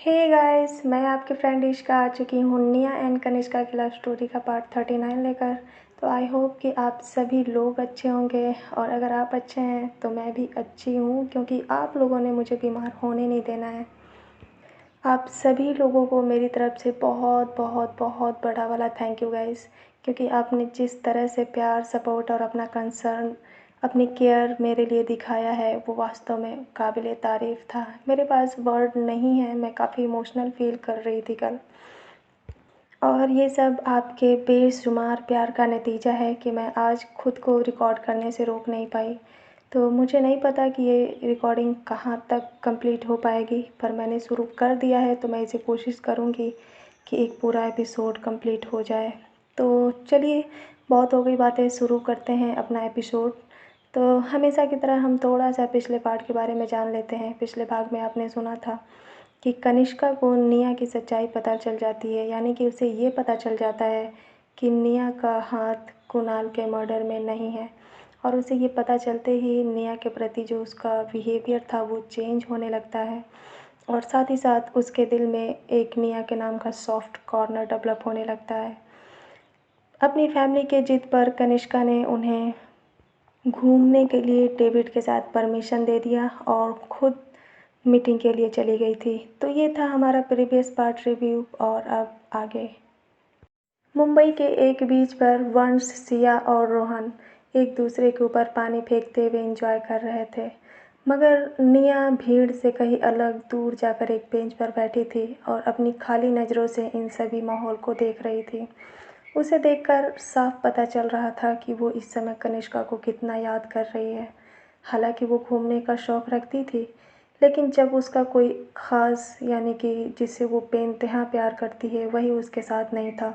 Hey guys, मैं आपकी friend इश्का आ चुकी हूँ निया एंड कनिष्का की लव स्टोरी का पार्ट 39 लेकर। तो आई होप कि आप सभी लोग अच्छे होंगे और अगर आप अच्छे हैं तो मैं भी अच्छी हूँ, क्योंकि आप लोगों ने मुझे बीमार होने नहीं देना है। आप सभी लोगों को मेरी तरफ से बहुत बहुत बहुत बड़ा वाला थैंक यू गाइस, क्योंकि आपने जिस तरह से प्यार, सपोर्ट और अपना कंसर्न, अपनी केयर मेरे लिए दिखाया है वो वास्तव में काबिले तारीफ़ था। मेरे पास वर्ड नहीं है, मैं काफ़ी इमोशनल फ़ील कर रही थी कल। और ये सब आपके बेशुमार प्यार का नतीजा है कि मैं आज खुद को रिकॉर्ड करने से रोक नहीं पाई। तो मुझे नहीं पता कि ये रिकॉर्डिंग कहाँ तक कंप्लीट हो पाएगी, पर मैंने शुरू कर दिया है तो मैं इसे कोशिश करूँगी कि एक पूरा एपिसोड कंप्लीट हो जाए। तो चलिए, बहुत हो गई बातें, शुरू करते हैं अपना एपिसोड। तो हमेशा की तरह हम थोड़ा सा पिछले पार्ट के बारे में जान लेते हैं। पिछले भाग में आपने सुना था कि कनिष्का को निया की सच्चाई पता चल जाती है, यानी कि उसे ये पता चल जाता है कि निया का हाथ कुणाल के मर्डर में नहीं है। और उसे ये पता चलते ही निया के प्रति जो उसका बिहेवियर था वो चेंज होने लगता है, और साथ ही साथ उसके दिल में एक निया के नाम का सॉफ्ट कॉर्नर डेवलप होने लगता है। अपनी फैमिली के जिद पर कनिष्का ने उन्हें घूमने के लिए डेविड के साथ परमिशन दे दिया और खुद मीटिंग के लिए चली गई थी। तो ये था हमारा प्रीवियस पार्ट रिव्यू, और अब आगे। मुंबई के एक बीच पर वंश, सिया और रोहन एक दूसरे के ऊपर पानी फेंकते हुए एंजॉय कर रहे थे, मगर निया भीड़ से कहीं अलग दूर जाकर एक बेंच पर बैठी थी और अपनी खाली नज़रों से इन सभी माहौल को देख रही थी। उसे देखकर साफ पता चल रहा था कि वो इस समय कनिष्का को कितना याद कर रही है। हालांकि वो घूमने का शौक़ रखती थी, लेकिन जब उसका कोई ख़ास, यानी कि जिससे वो बेइंतहा प्यार करती है, वही उसके साथ नहीं था,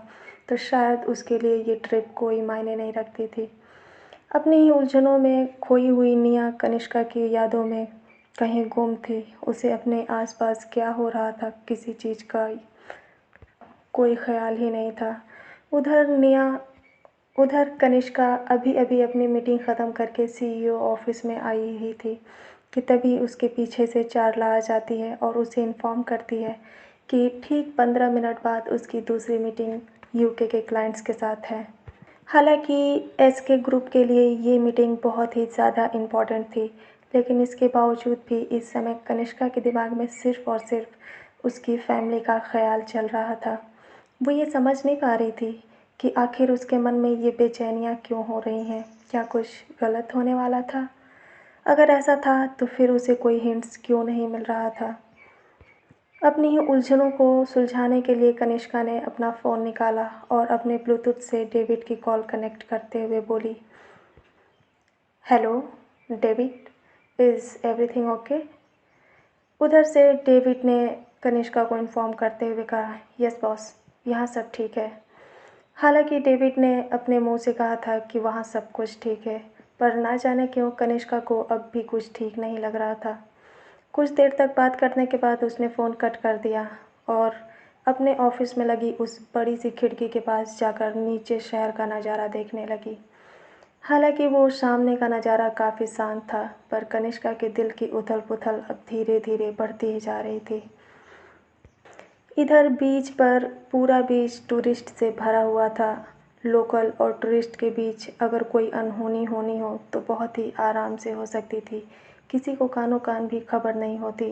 तो शायद उसके लिए ये ट्रिप कोई मायने नहीं रखती थी। अपनी ही उलझनों में खोई हुई निया कनिष्का की यादों में कहीं गुम थी। उसे अपने आसपास क्या हो रहा था किसी चीज़ का कोई ख्याल ही नहीं था। उधर कनिष्का अभी अभी अपनी मीटिंग ख़त्म करके सीईओ ऑफिस में आई ही थी कि तभी उसके पीछे से चारला आ जाती है और उसे इन्फॉर्म करती है कि ठीक 15 मिनट बाद उसकी दूसरी मीटिंग यूके के क्लाइंट्स के साथ है। हालांकि एसके ग्रुप के लिए ये मीटिंग बहुत ही ज़्यादा इम्पॉर्टेंट थी, लेकिन इसके बावजूद भी इस समय कनिष्का के दिमाग में सिर्फ़ और सिर्फ उसकी फैमिली का ख़्याल चल रहा था। वो ये समझ नहीं पा रही थी कि आखिर उसके मन में ये बेचैनियाँ क्यों हो रही हैं। क्या कुछ गलत होने वाला था? अगर ऐसा था तो फिर उसे कोई हिंट्स क्यों नहीं मिल रहा था? अपनी ही उलझनों को सुलझाने के लिए कनिष्का ने अपना फ़ोन निकाला और अपने ब्लूटूथ से डेविड की कॉल कनेक्ट करते हुए बोली, hello David, is everything okay? उधर से डेविड ने कनिष्का को इन्फॉर्म करते हुए कहा, यस बॉस, यहाँ सब ठीक है। हालांकि डेविड ने अपने मुंह से कहा था कि वहाँ सब कुछ ठीक है, पर ना जाने क्यों कनिष्का को अब भी कुछ ठीक नहीं लग रहा था। कुछ देर तक बात करने के बाद उसने फ़ोन कट कर दिया और अपने ऑफिस में लगी उस बड़ी सी खिड़की के पास जाकर नीचे शहर का नज़ारा देखने लगी। हालांकि वो सामने का नज़ारा काफ़ी शांत था, पर कनिष्का के दिल की उथल पुथल अब धीरे धीरे बढ़ती ही जा रही थी। इधर बीच पर पूरा बीच टूरिस्ट से भरा हुआ था। लोकल और टूरिस्ट के बीच अगर कोई अनहोनी होनी हो तो बहुत ही आराम से हो सकती थी, किसी को कानो कान भी खबर नहीं होती।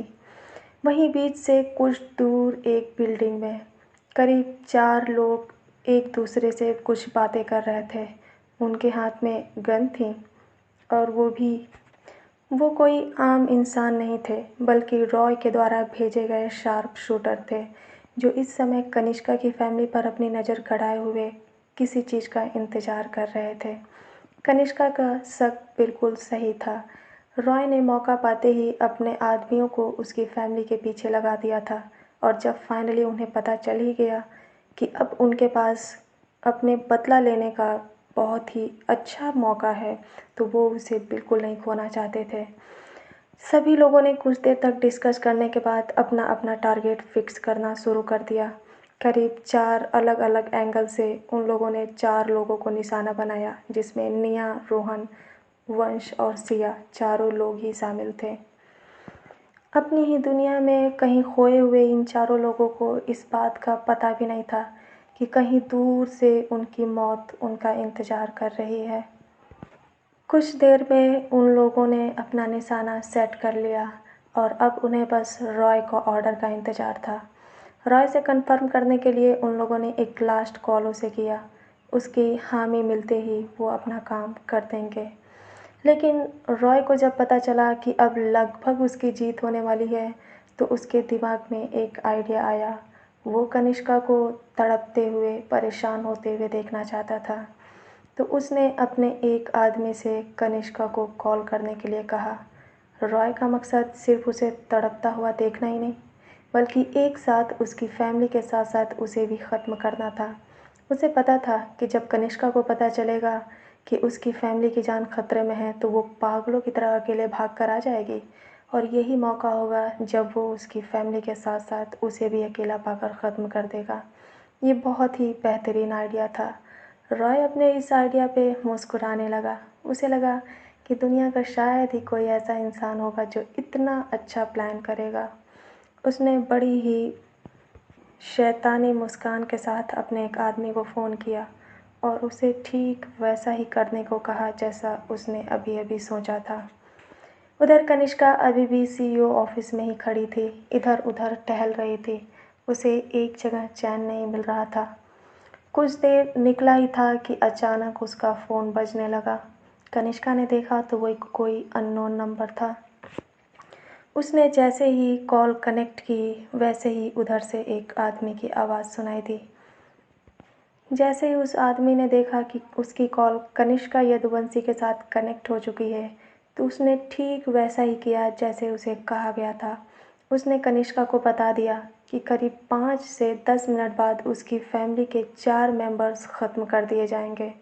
वहीं बीच से कुछ दूर एक बिल्डिंग में करीब 4 लोग एक दूसरे से कुछ बातें कर रहे थे। उनके हाथ में गन थी, और वो कोई आम इंसान नहीं थे, बल्कि रॉय के द्वारा भेजे गए शार्प शूटर थे, जो इस समय कनिष्का की फैमिली पर अपनी नज़र गड़ाए हुए किसी चीज़ का इंतज़ार कर रहे थे। कनिष्का का शक बिल्कुल सही था। रॉय ने मौका पाते ही अपने आदमियों को उसकी फैमिली के पीछे लगा दिया था, और जब फाइनली उन्हें पता चल ही गया कि अब उनके पास अपने बदला लेने का बहुत ही अच्छा मौका है, तो वो उसे बिल्कुल नहीं खोना चाहते थे। सभी लोगों ने कुछ देर तक डिस्कस करने के बाद अपना अपना टारगेट फिक्स करना शुरू कर दिया। करीब 4 अलग अलग एंगल से उन लोगों ने 4 लोगों को निशाना बनाया, जिसमें निया, रोहन, वंश और सिया चारों लोग ही शामिल थे। अपनी ही दुनिया में कहीं खोए हुए इन चारों लोगों को इस बात का पता भी नहीं था कि कहीं दूर से उनकी मौत उनका इंतज़ार कर रही है। कुछ देर में उन लोगों ने अपना निशाना सेट कर लिया और अब उन्हें बस रॉय का ऑर्डर का इंतज़ार था। रॉय से कन्फर्म करने के लिए उन लोगों ने एक लास्ट कॉल उसे किया। उसकी हामी मिलते ही वो अपना काम कर देंगे। लेकिन रॉय को जब पता चला कि अब लगभग उसकी जीत होने वाली है, तो उसके दिमाग में एक आइडिया आया। वो कनिष्का को तड़पते हुए, परेशान होते हुए देखना चाहता था। तो उसने अपने एक आदमी से कनिष्का को कॉल करने के लिए कहा। रॉय का मकसद सिर्फ उसे तड़पता हुआ देखना ही नहीं, बल्कि एक साथ उसकी फैमिली के साथ साथ उसे भी ख़त्म करना था। उसे पता था कि जब कनिष्का को पता चलेगा कि उसकी फैमिली की जान खतरे में है, तो वो पागलों की तरह अकेले भाग कर आ जाएगी और यही मौका होगा जब वो उसकी फैमिली के साथ साथ उसे भी अकेला पाकर ख़त्म कर देगा। ये बहुत ही बेहतरीन आइडिया था। रॉय अपने इस आइडिया पे मुस्कुराने लगा। उसे लगा कि दुनिया का शायद ही कोई ऐसा इंसान होगा जो इतना अच्छा प्लान करेगा। उसने बड़ी ही शैतानी मुस्कान के साथ अपने एक आदमी को फ़ोन किया और उसे ठीक वैसा ही करने को कहा जैसा उसने अभी-अभी सोचा था। उधर कनिष्का अभी भी सीईओ ऑफ़िस में ही खड़ी थी, इधर-उधर टहल रही थी। उसे एक जगह चैन नहीं मिल रहा था। कुछ देर निकला ही था कि अचानक उसका फ़ोन बजने लगा। कनिष्का ने देखा तो वो एक कोई अननोन नंबर था। उसने जैसे ही कॉल कनेक्ट की, वैसे ही उधर से एक आदमी की आवाज़ सुनाई दी। जैसे ही उस आदमी ने देखा कि उसकी कॉल कनिष्का यदुवंशी के साथ कनेक्ट हो चुकी है, तो उसने ठीक वैसा ही किया जैसे उसे कहा गया था। उसने कनिष्का को बता दिया कि करीब 5 से 10 मिनट बाद उसकी फैमिली के 4 मेंबर्स ख़त्म कर दिए जाएंगे।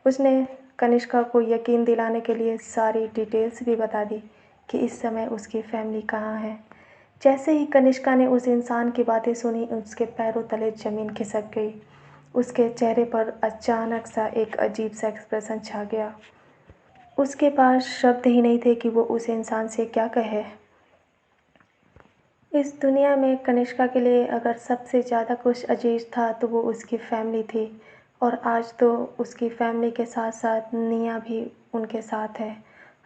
उसने कनिष्का को यकीन दिलाने के लिए सारी डिटेल्स भी बता दी कि इस समय उसकी फैमिली कहाँ है। जैसे ही कनिष्का ने उस इंसान की बातें सुनी, उसके पैरों तले ज़मीन खिसक गई। उसके चेहरे पर अचानक सा एक अजीब सा एक्सप्रेशन छा गया। उसके पास शब्द ही नहीं थे कि वो उस इंसान से क्या कहे। इस दुनिया में कनिष्का के लिए अगर सबसे ज़्यादा कुछ अजीज था तो वो उसकी फैमिली थी और आज तो उसकी फैमिली के साथ साथ निया भी उनके साथ है।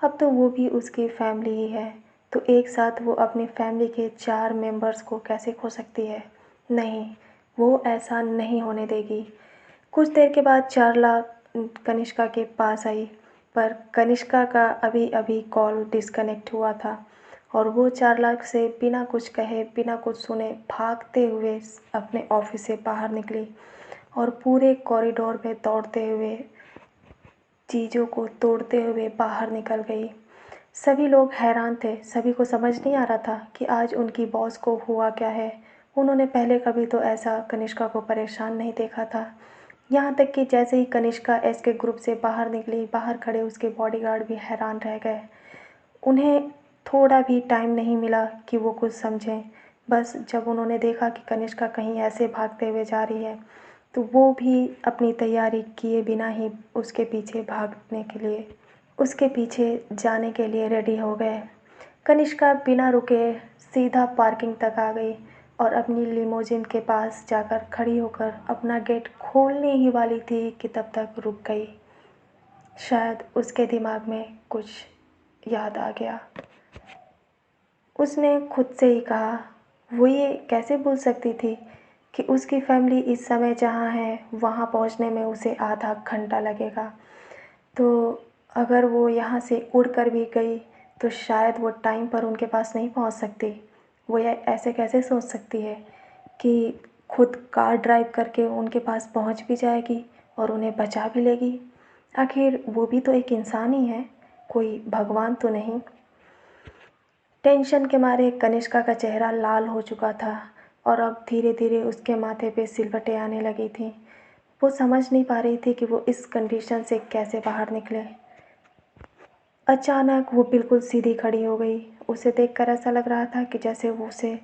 अब तो वो भी उसकी फैमिली ही है, तो एक साथ वो अपनी फैमिली के 4 मेंबर्स को कैसे खो सकती है? नहीं, वो ऐसा नहीं होने देगी। कुछ देर के बाद चारला कनिष्का के पास आई, पर कनिष्का का अभी-अभी कॉल डिस्कनेक्ट हुआ था और वो चारलाक से बिना कुछ कहे, बिना कुछ सुने भागते हुए अपने ऑफ़िस से बाहर निकली और पूरे कॉरिडोर में दौड़ते हुए, चीज़ों को तोड़ते हुए बाहर निकल गई। सभी लोग हैरान थे, सभी को समझ नहीं आ रहा था कि आज उनकी बॉस को हुआ क्या है। उन्होंने पहले कभी तो ऐसा कनिष्का को परेशान नहीं देखा था। यहाँ तक कि जैसे ही कनिष्का एसके ग्रुप से बाहर निकली, बाहर खड़े उसके बॉडीगार्ड भी हैरान रह गए। उन्हें थोड़ा भी टाइम नहीं मिला कि वो कुछ समझें। बस जब उन्होंने देखा कि कनिष्का कहीं ऐसे भागते हुए जा रही है, तो वो भी अपनी तैयारी किए बिना ही उसके पीछे भागने के लिए, उसके पीछे जाने के लिए रेडी हो गए। कनिष्का बिना रुके सीधा पार्किंग तक आ गई और अपनी लिमोजिन के पास जाकर खड़ी होकर अपना गेट खोलने ही वाली थी कि तब तक रुक गई। शायद उसके दिमाग में कुछ याद आ गया। उसने खुद से ही कहा, वो ये कैसे भूल सकती थी कि उसकी फैमिली इस समय जहाँ है वहाँ पहुँचने में उसे आधा घंटा लगेगा। तो अगर वो यहाँ से उड़ कर भी गई तो शायद वो टाइम पर उनके पास नहीं पहुँच सकती। वो ये ऐसे कैसे सोच सकती है कि खुद कार ड्राइव करके उनके पास पहुँच भी जाएगी और उन्हें बचा भी लेगी। आखिर वो भी तो एक इंसान ही है, कोई भगवान तो नहीं। टेंशन के मारे कनिष्का का चेहरा लाल हो चुका था और अब धीरे-धीरे उसके माथे पे सिलवटें आने लगी थीं। वो समझ नहीं पा रही थी कि वो इस कंडीशन से कैसे बाहर निकले। अचानक वो बिल्कुल सीधी खड़ी हो गई। उसे देखकर ऐसा लग रहा था कि जैसे वो उसे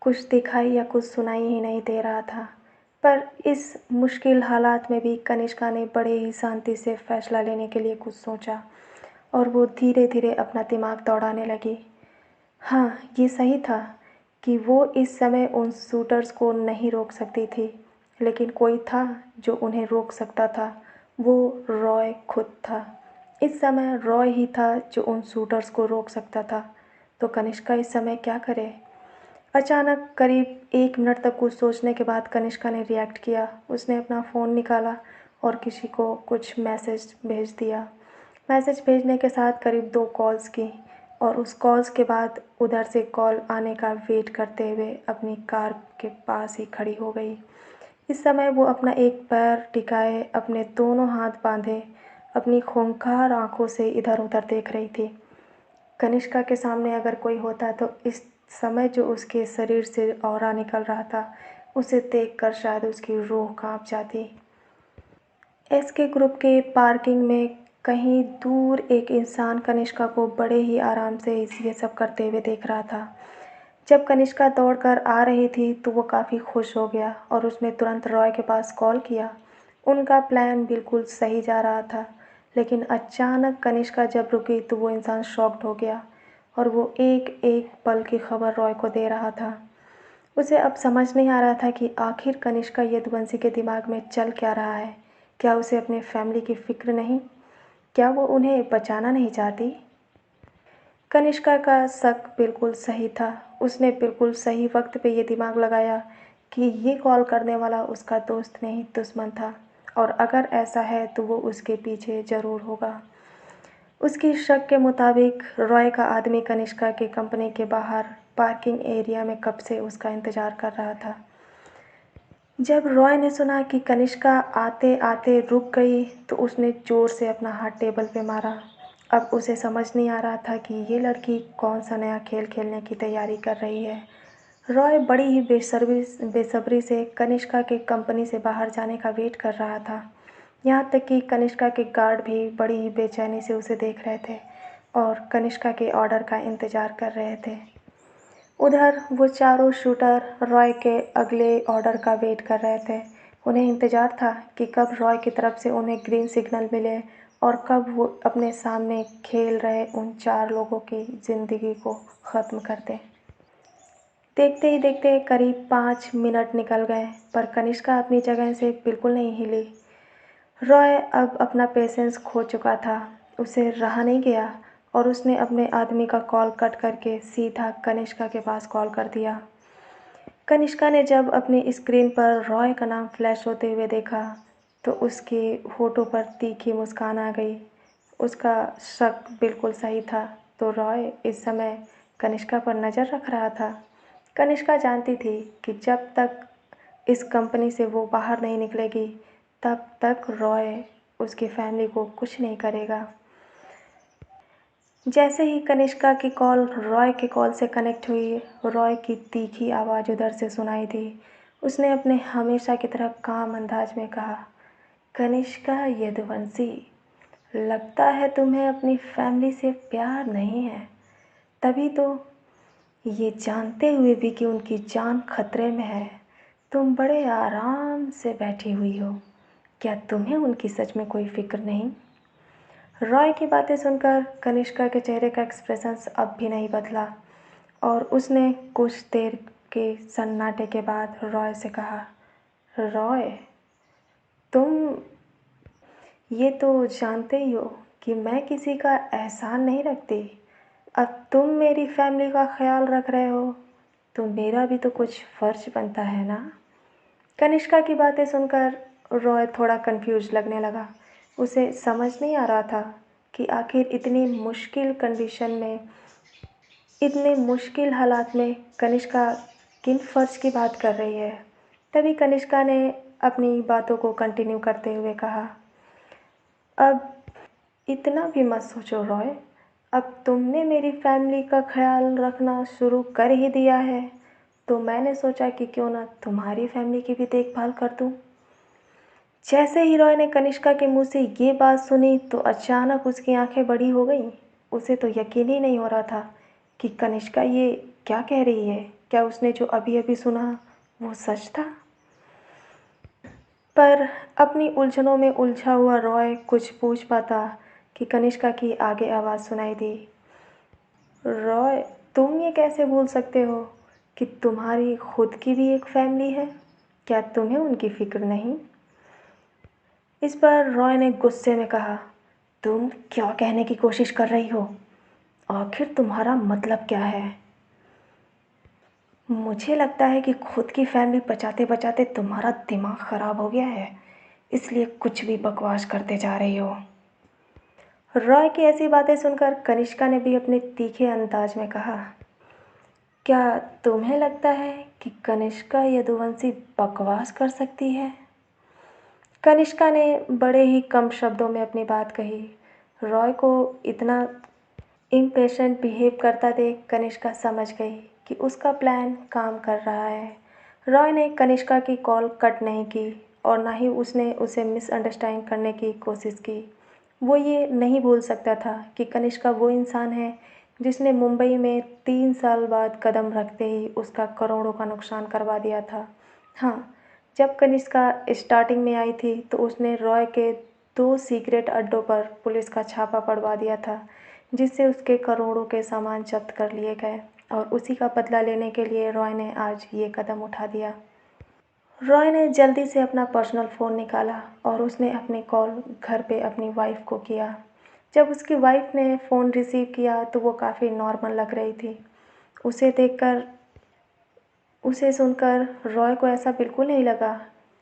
कुछ दिखाई या कुछ सुनाई ही नहीं दे रहा था। पर इस मुश्किल हालात में भी कनिष्का ने बड़े ही शांति से फ़ैसला लेने के लिए कुछ सोचा और वो धीरे-धीरे अपना दिमाग दौड़ाने लगी। हाँ, ये सही था कि वो इस समय उन शूटर्स को नहीं रोक सकती थी, लेकिन कोई था जो उन्हें रोक सकता था, वो रॉय खुद था। इस समय रॉय ही था जो उन शूटर्स को रोक सकता था। तो कनिष्का इस समय क्या करे? अचानक करीब 1 मिनट तक कुछ सोचने के बाद कनिष्का ने रिएक्ट किया। उसने अपना फ़ोन निकाला और किसी को कुछ मैसेज भेज दिया। मैसेज भेजने के साथ करीब 2 कॉल्स की और उस कॉल्स के बाद उधर से कॉल आने का वेट करते हुए अपनी कार के पास ही खड़ी हो गई। इस समय वो अपना एक पैर टिकाए, अपने दोनों हाथ बांधे, अपनी खूंखार आँखों से इधर-उधर देख रही थी। कनिष्का के सामने अगर कोई होता तो इस समय जो उसके शरीर से ऑरा निकल रहा था, उसे देखकर शायद उसकी रूह काँप जाती। एसके ग्रुप के पार्किंग में कहीं दूर एक इंसान कनिष्का को बड़े ही आराम से ये सब करते हुए देख रहा था। जब कनिष्का दौड़कर आ रही थी तो वो काफ़ी खुश हो गया और उसने तुरंत रॉय के पास कॉल किया। उनका प्लान बिल्कुल सही जा रहा था, लेकिन अचानक कनिष्का जब रुकी तो वो इंसान शॉक्ड हो गया और वो एक-एक पल की खबर रॉय को दे रहा था। उसे अब समझ नहीं आ रहा था कि आखिर कनिष्का यदुवंशी के दिमाग में चल क्या रहा है? क्या उसे अपने फैमिली की फ़िक्र नहीं? क्या वो उन्हें बचाना नहीं चाहती? कनिष्का का शक बिल्कुल सही था। उसने बिल्कुल सही वक्त पे ये दिमाग लगाया कि ये कॉल करने वाला उसका दोस्त नहीं, दुश्मन था और अगर ऐसा है तो वो उसके पीछे ज़रूर होगा। उसकी शक के मुताबिक रॉय का आदमी कनिष्का की कंपनी के बाहर पार्किंग एरिया में कब से उसका इंतज़ार कर रहा था। जब रॉय ने सुना कि कनिष्का आते-आते रुक गई तो उसने ज़ोर से अपना हाथ टेबल पे मारा। अब उसे समझ नहीं आ रहा था कि ये लड़की कौन-सा नया खेल खेलने की तैयारी कर रही है। रॉय बड़ी ही बेसब्री से कनिष्का की कंपनी से बाहर जाने का वेट कर रहा था। यहाँ तक कि कनिष्का के गार्ड भी बड़ी ही बेचैनी से उसे देख रहे थे और कनिष्का के ऑर्डर का इंतज़ार कर रहे थे। उधर वो चारों शूटर रॉय के अगले ऑर्डर का वेट कर रहे थे। उन्हें इंतज़ार था कि कब रॉय की तरफ से उन्हें ग्रीन सिग्नल मिले और कब वो अपने सामने खेल रहे उन 4 लोगों की ज़िंदगी को ख़त्म कर दें। देखते ही देखते करीब 5 मिनट निकल गए, पर कनिष्का अपनी जगह से बिल्कुल नहीं हिली। रॉय अब अपना पेशेंस खो चुका था। उसे रहा नहीं गया और उसने अपने आदमी का कॉल कट करके सीधा कनिष्का के पास कॉल कर दिया। कनिष्का ने जब अपनी स्क्रीन पर रॉय का नाम फ्लैश होते हुए देखा, तो उसके होठों पर तीखी मुस्कान आ गई। उसका शक बिल्कुल सही था, तो रॉय इस समय कनिष्का पर नज़र रख रहा था। कनिष्का जानती थी कि जब तक इस कंपनी से वो बाहर नहीं निकलेगी, तब तक रॉय उसकी फैमिली को कुछ नहीं करेगा। जैसे ही कनिष्का की कॉल रॉय के कॉल से कनेक्ट हुई, रॉय की तीखी आवाज़ उधर से सुनाई दी। उसने अपने हमेशा की तरह काम अंदाज में कहा, कनिष्का यदुवंशी, लगता है तुम्हें अपनी फैमिली से प्यार नहीं है। तभी तो ये जानते हुए भी कि उनकी जान खतरे में है, तुम बड़े आराम से बैठी हुई हो। क्या तुम्हें उनकी सच में कोई फ़िक्र नहीं? रॉय की बातें सुनकर कनिष्का के चेहरे का एक्सप्रेशंस अब भी नहीं बदला और उसने कुछ देर के सन्नाटे के बाद रॉय से कहा, रॉय, तुम ये तो जानते ही हो कि मैं किसी का एहसान नहीं रखती। अब तुम मेरी फैमिली का ख्याल रख रहे हो तो मेरा भी तो कुछ फ़र्ज बनता है ना। कनिष्का की बातें सुनकर रॉय थोड़ा कंफ्यूज लगने लगा। उसे समझ नहीं आ रहा था कि आखिर इतनी मुश्किल कंडीशन में, इतने मुश्किल हालात में कनिष्का किन फ़र्ज़ की बात कर रही है। तभी कनिष्का ने अपनी बातों को कंटिन्यू करते हुए कहा, अब इतना भी मत सोचो रॉय, अब तुमने मेरी फैमिली का ख्याल रखना शुरू कर ही दिया है, तो मैंने सोचा कि क्यों ना तुम्हारी फैमिली की भी देखभाल कर दूँ। जैसे ही रॉय ने कनिष्का के मुंह से ये बात सुनी तो अचानक उसकी आंखें बड़ी हो गईं। उसे तो यकीन ही नहीं हो रहा था कि कनिष्का ये क्या कह रही है। क्या उसने जो अभी-अभी सुना वो सच था? पर अपनी उलझनों में उलझा हुआ रॉय कुछ पूछ पाता कि कनिष्का की आगे आवाज़ सुनाई दी, रॉय, तुम ये कैसे भूल सकते हो कि तुम्हारी खुद की भी एक फैमिली है? क्या तुम्हें उनकी फ़िक्र नहीं? इस पर रॉय ने गुस्से में कहा, तुम क्या कहने की कोशिश कर रही हो? आखिर तुम्हारा मतलब क्या है? मुझे लगता है कि खुद की फैमिली बचाते बचाते तुम्हारा दिमाग ख़राब हो गया है, इसलिए कुछ भी बकवास करते जा रही हो। रॉय की ऐसी बातें सुनकर कनिष्का ने भी अपने तीखे अंदाज में कहा, क्या तुम्हें लगता है कि कनिष्का यदुवंशी बकवास कर सकती है? कनिष्का ने बड़े ही कम शब्दों में अपनी बात कही। रॉय को इतना इम्पेशेंट बिहेव करता देख कनिष्का समझ गई कि उसका प्लान काम कर रहा है। रॉय ने कनिष्का की कॉल कट नहीं की और ना ही उसने उसे मिसअंडरस्टैंड करने की कोशिश की। वो ये नहीं भूल सकता था कि कनिष्का वो इंसान है जिसने मुंबई में 3 साल बाद कदम रखते ही उसका करोड़ों का नुकसान करवा दिया था। हाँ, जब कनिष्का स्टार्टिंग में आई थी तो उसने रॉय के 2 सीक्रेट अड्डों पर पुलिस का छापा पड़वा दिया था, जिससे उसके करोड़ों के सामान जब्त कर लिए गए और उसी का बदला लेने के लिए रॉय ने आज ये कदम उठा दिया। रॉय ने जल्दी से अपना पर्सनल फ़ोन निकाला और उसने अपनी कॉल घर पे अपनी वाइफ को किया। जब उसकी वाइफ ने फ़ोन रिसीव किया तो वो काफ़ी नॉर्मल लग रही थी। उसे देखकर उसे सुनकर रॉय को ऐसा बिल्कुल नहीं लगा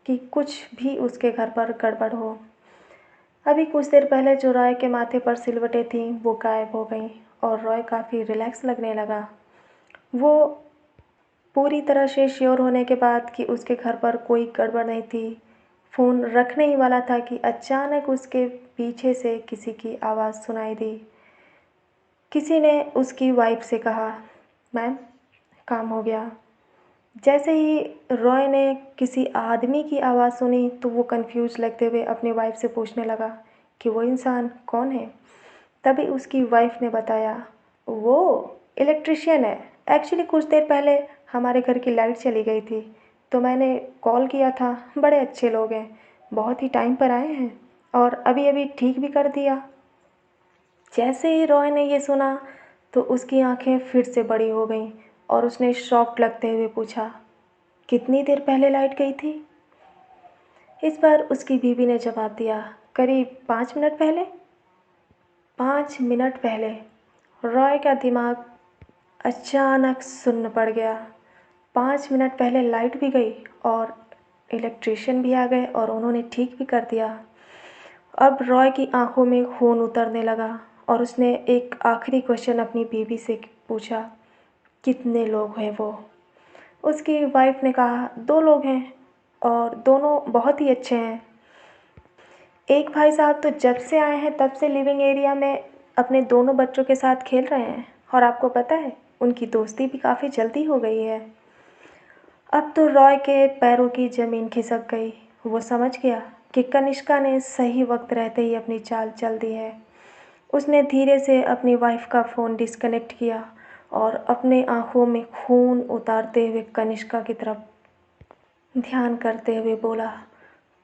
कि कुछ भी उसके घर पर गड़बड़ हो। अभी कुछ देर पहले जो रॉय के माथे पर सिलवटें थीं वो गायब हो गईं और रॉय काफ़ी रिलैक्स लगने लगा। वो पूरी तरह से श्योर होने के बाद कि उसके घर पर कोई गड़बड़ नहीं थी, फ़ोन रखने ही वाला था कि अचानक उसके पीछे से किसी की आवाज़ सुनाई दी। किसी ने उसकी वाइफ से कहा, मैम, काम हो गया। जैसे ही रॉय ने किसी आदमी की आवाज़ सुनी तो वो कंफ्यूज लगते हुए अपनी वाइफ से पूछने लगा कि वो इंसान कौन है। तभी उसकी वाइफ ने बताया, वो इलेक्ट्रिशियन है। एक्चुअली कुछ देर पहले हमारे घर की लाइट चली गई थी तो मैंने कॉल किया था। बड़े अच्छे लोग हैं, बहुत ही टाइम पर आए हैं और अभी अभी ठीक भी कर दिया। जैसे ही रॉय ने ये सुना तो उसकी आंखें फिर से बड़ी हो गईं और उसने शॉक्ड लगते हुए पूछा, कितनी देर पहले लाइट गई थी? इस पर उसकी बीवी ने जवाब दिया, करीब 5 मिनट पहले। 5 मिनट पहले? रॉय का दिमाग अचानक सुन्न पड़ गया। 5 मिनट पहले लाइट भी गई और इलेक्ट्रिशियन भी आ गए और उन्होंने ठीक भी कर दिया। अब रॉय की आंखों में खून उतरने लगा और उसने एक आखिरी क्वेश्चन अपनी बीवी से पूछा, कितने लोग हैं वो? उसकी वाइफ ने कहा, 2 लोग हैं और दोनों बहुत ही अच्छे हैं। एक भाई साहब तो जब से आए हैं तब से लिविंग एरिया में अपने दोनों बच्चों के साथ खेल रहे हैं और आपको पता है उनकी दोस्ती भी काफ़ी जल्दी हो गई है। अब तो रॉय के पैरों की ज़मीन खिसक गई। वो समझ गया कि कनिष्का ने सही वक्त रहते ही अपनी चाल चल दी है। उसने धीरे से अपनी वाइफ का फ़ोन डिस्कनेक्ट किया और अपने आँखों में खून उतारते हुए कनिष्का की तरफ ध्यान करते हुए बोला,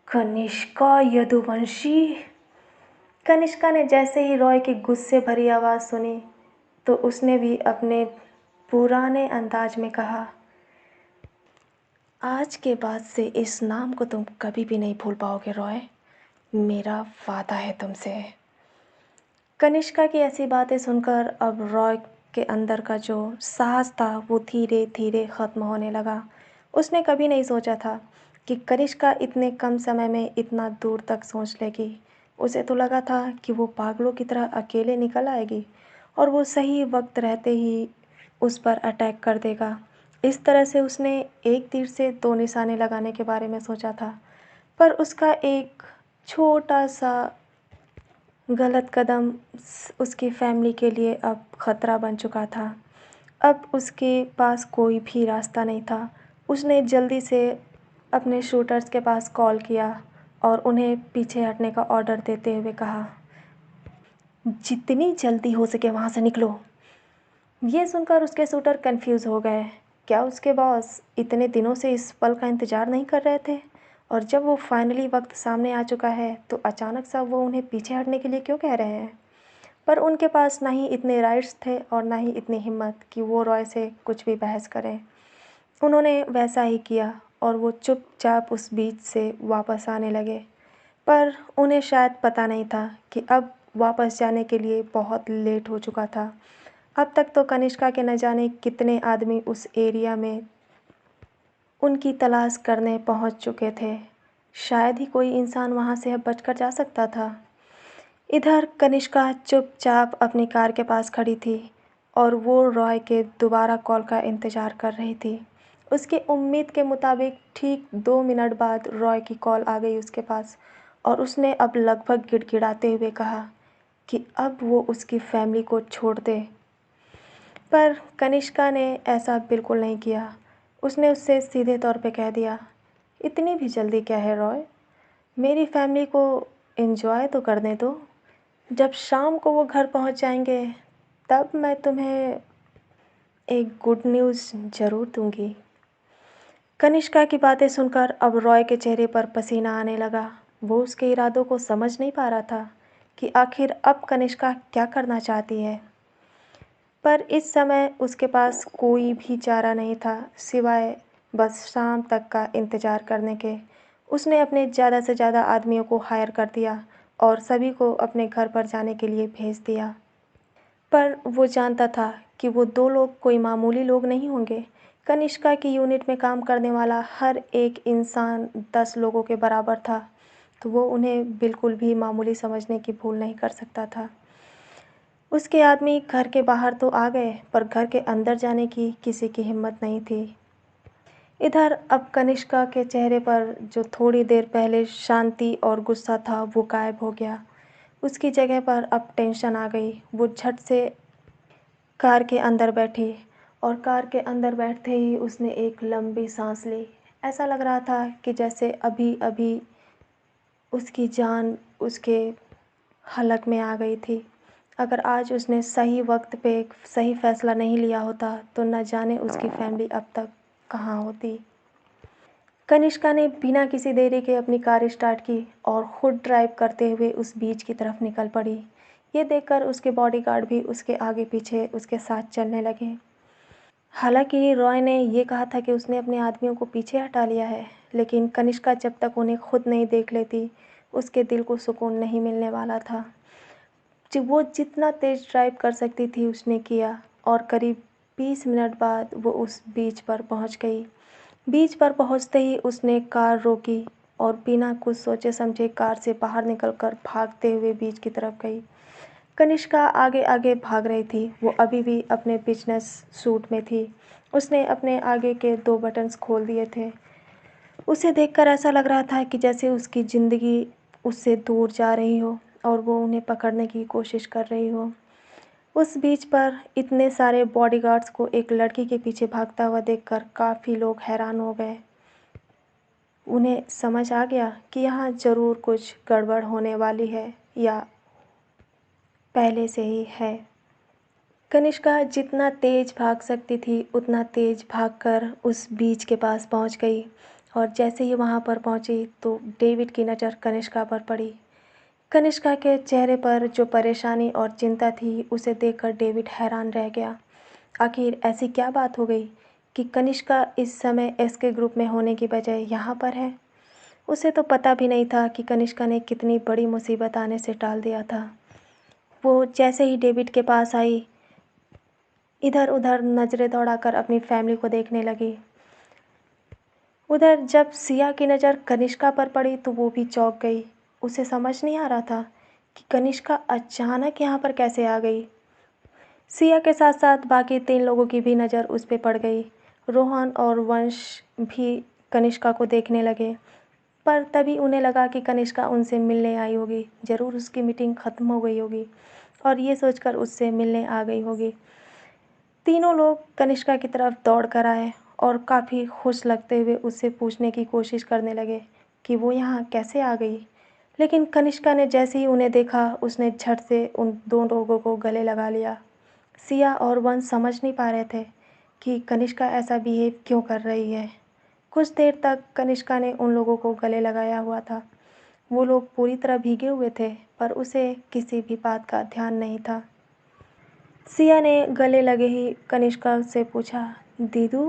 कनिष्का यदुवंशी। कनिष्का ने जैसे ही रॉय की गुस्से भरी आवाज़ सुनी तो उसने भी अपने पुराने अंदाज में कहा, आज के बाद से इस नाम को तुम कभी भी नहीं भूल पाओगे रॉय, मेरा वादा है तुमसे। कनिष्का की ऐसी बातें सुनकर अब रॉय के अंदर का जो साहस था वो धीरे धीरे ख़त्म होने लगा। उसने कभी नहीं सोचा था कि कनिष्का इतने कम समय में इतना दूर तक सोच लेगी। उसे तो लगा था कि वो पागलों की तरह अकेले निकल आएगी और वो सही वक्त रहते ही उस पर अटैक कर देगा। इस तरह से उसने एक तीर से 2 निशाने लगाने के बारे में सोचा था, पर उसका एक छोटा सा गलत कदम उसकी फैमिली के लिए अब ख़तरा बन चुका था। अब उसके पास कोई भी रास्ता नहीं था। उसने जल्दी से अपने शूटर्स के पास कॉल किया और उन्हें पीछे हटने का ऑर्डर देते हुए कहा, जितनी जल्दी हो सके वहाँ से निकलो। ये सुनकर उसके शूटर कंफ्यूज हो गए। क्या उसके बॉस इतने दिनों से इस पल का इंतज़ार नहीं कर रहे थे? और जब वो फाइनली वक्त सामने आ चुका है तो अचानक सा वो उन्हें पीछे हटने के लिए क्यों कह रहे हैं? पर उनके पास ना ही इतने राइट्स थे और ना ही इतनी हिम्मत कि वो रॉय से कुछ भी बहस करें। उन्होंने वैसा ही किया और वो चुपचाप उस बीच से वापस आने लगे। पर उन्हें शायद पता नहीं था कि अब वापस जाने के लिए बहुत लेट हो चुका था। अब तक तो कनिष्का के न जाने कितने आदमी उस एरिया में उनकी तलाश करने पहुंच चुके थे। शायद ही कोई इंसान वहां से अब बचकर जा सकता था। इधर कनिष्का चुपचाप अपनी कार के पास खड़ी थी और वो रॉय के दोबारा कॉल का इंतज़ार कर रही थी। उसकी उम्मीद के मुताबिक ठीक 2 मिनट बाद रॉय की कॉल आ गई उसके पास और उसने अब लगभग गिड़गिड़ाते हुए कहा कि अब वो उसकी फैमिली को छोड़ दे। पर कनिष्का ने ऐसा बिल्कुल नहीं किया। उसने उससे सीधे तौर पे कह दिया, इतनी भी जल्दी क्या है रॉय? मेरी फैमिली को एंजॉय तो करने दो। जब शाम को वो घर पहुंच जाएंगे तब मैं तुम्हें एक गुड न्यूज़ ज़रूर दूंगी। कनिष्का की बातें सुनकर अब रॉय के चेहरे पर पसीना आने लगा। वो उसके इरादों को समझ नहीं पा रहा था कि आखिर अब कनिष्का क्या करना चाहती है। पर इस समय उसके पास कोई भी चारा नहीं था सिवाय बस शाम तक का इंतज़ार करने के। उसने अपने ज़्यादा से ज़्यादा आदमियों को हायर कर दिया और सभी को अपने घर पर जाने के लिए भेज दिया। पर वो जानता था कि वो 2 लोग कोई मामूली लोग नहीं होंगे। कनिष्का की यूनिट में काम करने वाला हर एक इंसान 10 लोगों के बराबर था, तो वो उन्हें बिल्कुल भी मामूली समझने की भूल नहीं कर सकता था। उसके आदमी घर के बाहर तो आ गए पर घर के अंदर जाने की किसी की हिम्मत नहीं थी। इधर अब कनिष्का के चेहरे पर जो थोड़ी देर पहले शांति और गुस्सा था वो गायब हो गया। उसकी जगह पर अब टेंशन आ गई। वो झट से कार के अंदर बैठी और कार के अंदर बैठते ही उसने एक लंबी सांस ली। ऐसा लग रहा था कि जैसे अभी अभी उसकी जान उसके हलक में आ गई थी। अगर आज उसने सही वक्त पे एक सही फैसला नहीं लिया होता तो न जाने उसकी फैमिली अब तक कहाँ होती। कनिष्का ने बिना किसी देरी के अपनी कार स्टार्ट की और खुद ड्राइव करते हुए उस बीच की तरफ निकल पड़ी। ये देखकर उसके बॉडीगार्ड भी उसके आगे पीछे उसके साथ चलने लगे। हालांकि रॉय ने ये कहा था कि उसने अपने आदमियों को पीछे हटा लिया है, लेकिन कनिष्का जब तक उन्हें खुद नहीं देख लेती उसके दिल को सुकून नहीं मिलने वाला था। वो जितना तेज़ ड्राइव कर सकती थी उसने किया और करीब 20 मिनट बाद वो उस बीच पर पहुंच गई। बीच पर पहुंचते ही उसने कार रोकी और बिना कुछ सोचे समझे कार से बाहर निकलकर भागते हुए बीच की तरफ गई। कनिष्का आगे आगे भाग रही थी। वो अभी भी अपने बिजनेस सूट में थी। उसने अपने आगे के 2 बटन्स खोल दिए थे। उसे देखकर ऐसा लग रहा था कि जैसे उसकी ज़िंदगी उससे दूर जा रही हो और वो उन्हें पकड़ने की कोशिश कर रही हो। उस बीच पर इतने सारे बॉडीगार्ड्स को एक लड़की के पीछे भागता हुआ देखकर काफ़ी लोग हैरान हो गए। उन्हें समझ आ गया कि यहाँ ज़रूर कुछ गड़बड़ होने वाली है या पहले से ही है। कनिष्का जितना तेज़ भाग सकती थी उतना तेज़ भागकर उस बीच के पास पहुंच गई और जैसे ही वहां पर पहुंची तो डेविड की नज़र कनिष्का पर पड़ी। कनिष्का के चेहरे पर जो परेशानी और चिंता थी उसे देखकर डेविड हैरान रह गया। आखिर ऐसी क्या बात हो गई कि कनिष्का इस समय एसके ग्रुप में होने की बजाय यहाँ पर है। उसे तो पता भी नहीं था कि कनिष्का ने कितनी बड़ी मुसीबत आने से टाल दिया था। वो जैसे ही डेविड के पास आई इधर उधर नज़रें दौड़ाकर अपनी फैमिली को देखने लगी। उधर जब सिया की नज़र कनिष्का पर पड़ी तो वो भी चौंक गई। उसे समझ नहीं आ रहा था कि कनिष्का अचानक यहाँ पर कैसे आ गई। सिया के साथ साथ बाकी 3 लोगों की भी नज़र उस पर पड़ गई। रोहन और वंश भी कनिष्का को देखने लगे, पर तभी उन्हें लगा कि कनिष्का उनसे मिलने आई होगी। ज़रूर उसकी मीटिंग ख़त्म हो गई होगी और ये सोचकर उससे मिलने आ गई होगी। तीनों लोग कनिष्का की तरफ दौड़ कर आए और काफ़ी खुश लगते हुए उससे पूछने की कोशिश करने लगे कि वो यहाँ कैसे आ गई। लेकिन कनिष्का ने जैसे ही उन्हें देखा उसने झट से उन 2 लोगों को गले लगा लिया। सिया और वंश समझ नहीं पा रहे थे कि कनिष्का ऐसा बिहेव क्यों कर रही है। कुछ देर तक कनिष्का ने उन लोगों को गले लगाया हुआ था। वो लोग पूरी तरह भीगे हुए थे पर उसे किसी भी बात का ध्यान नहीं था। सिया ने गले लगे ही कनिष्का से पूछा, दीदू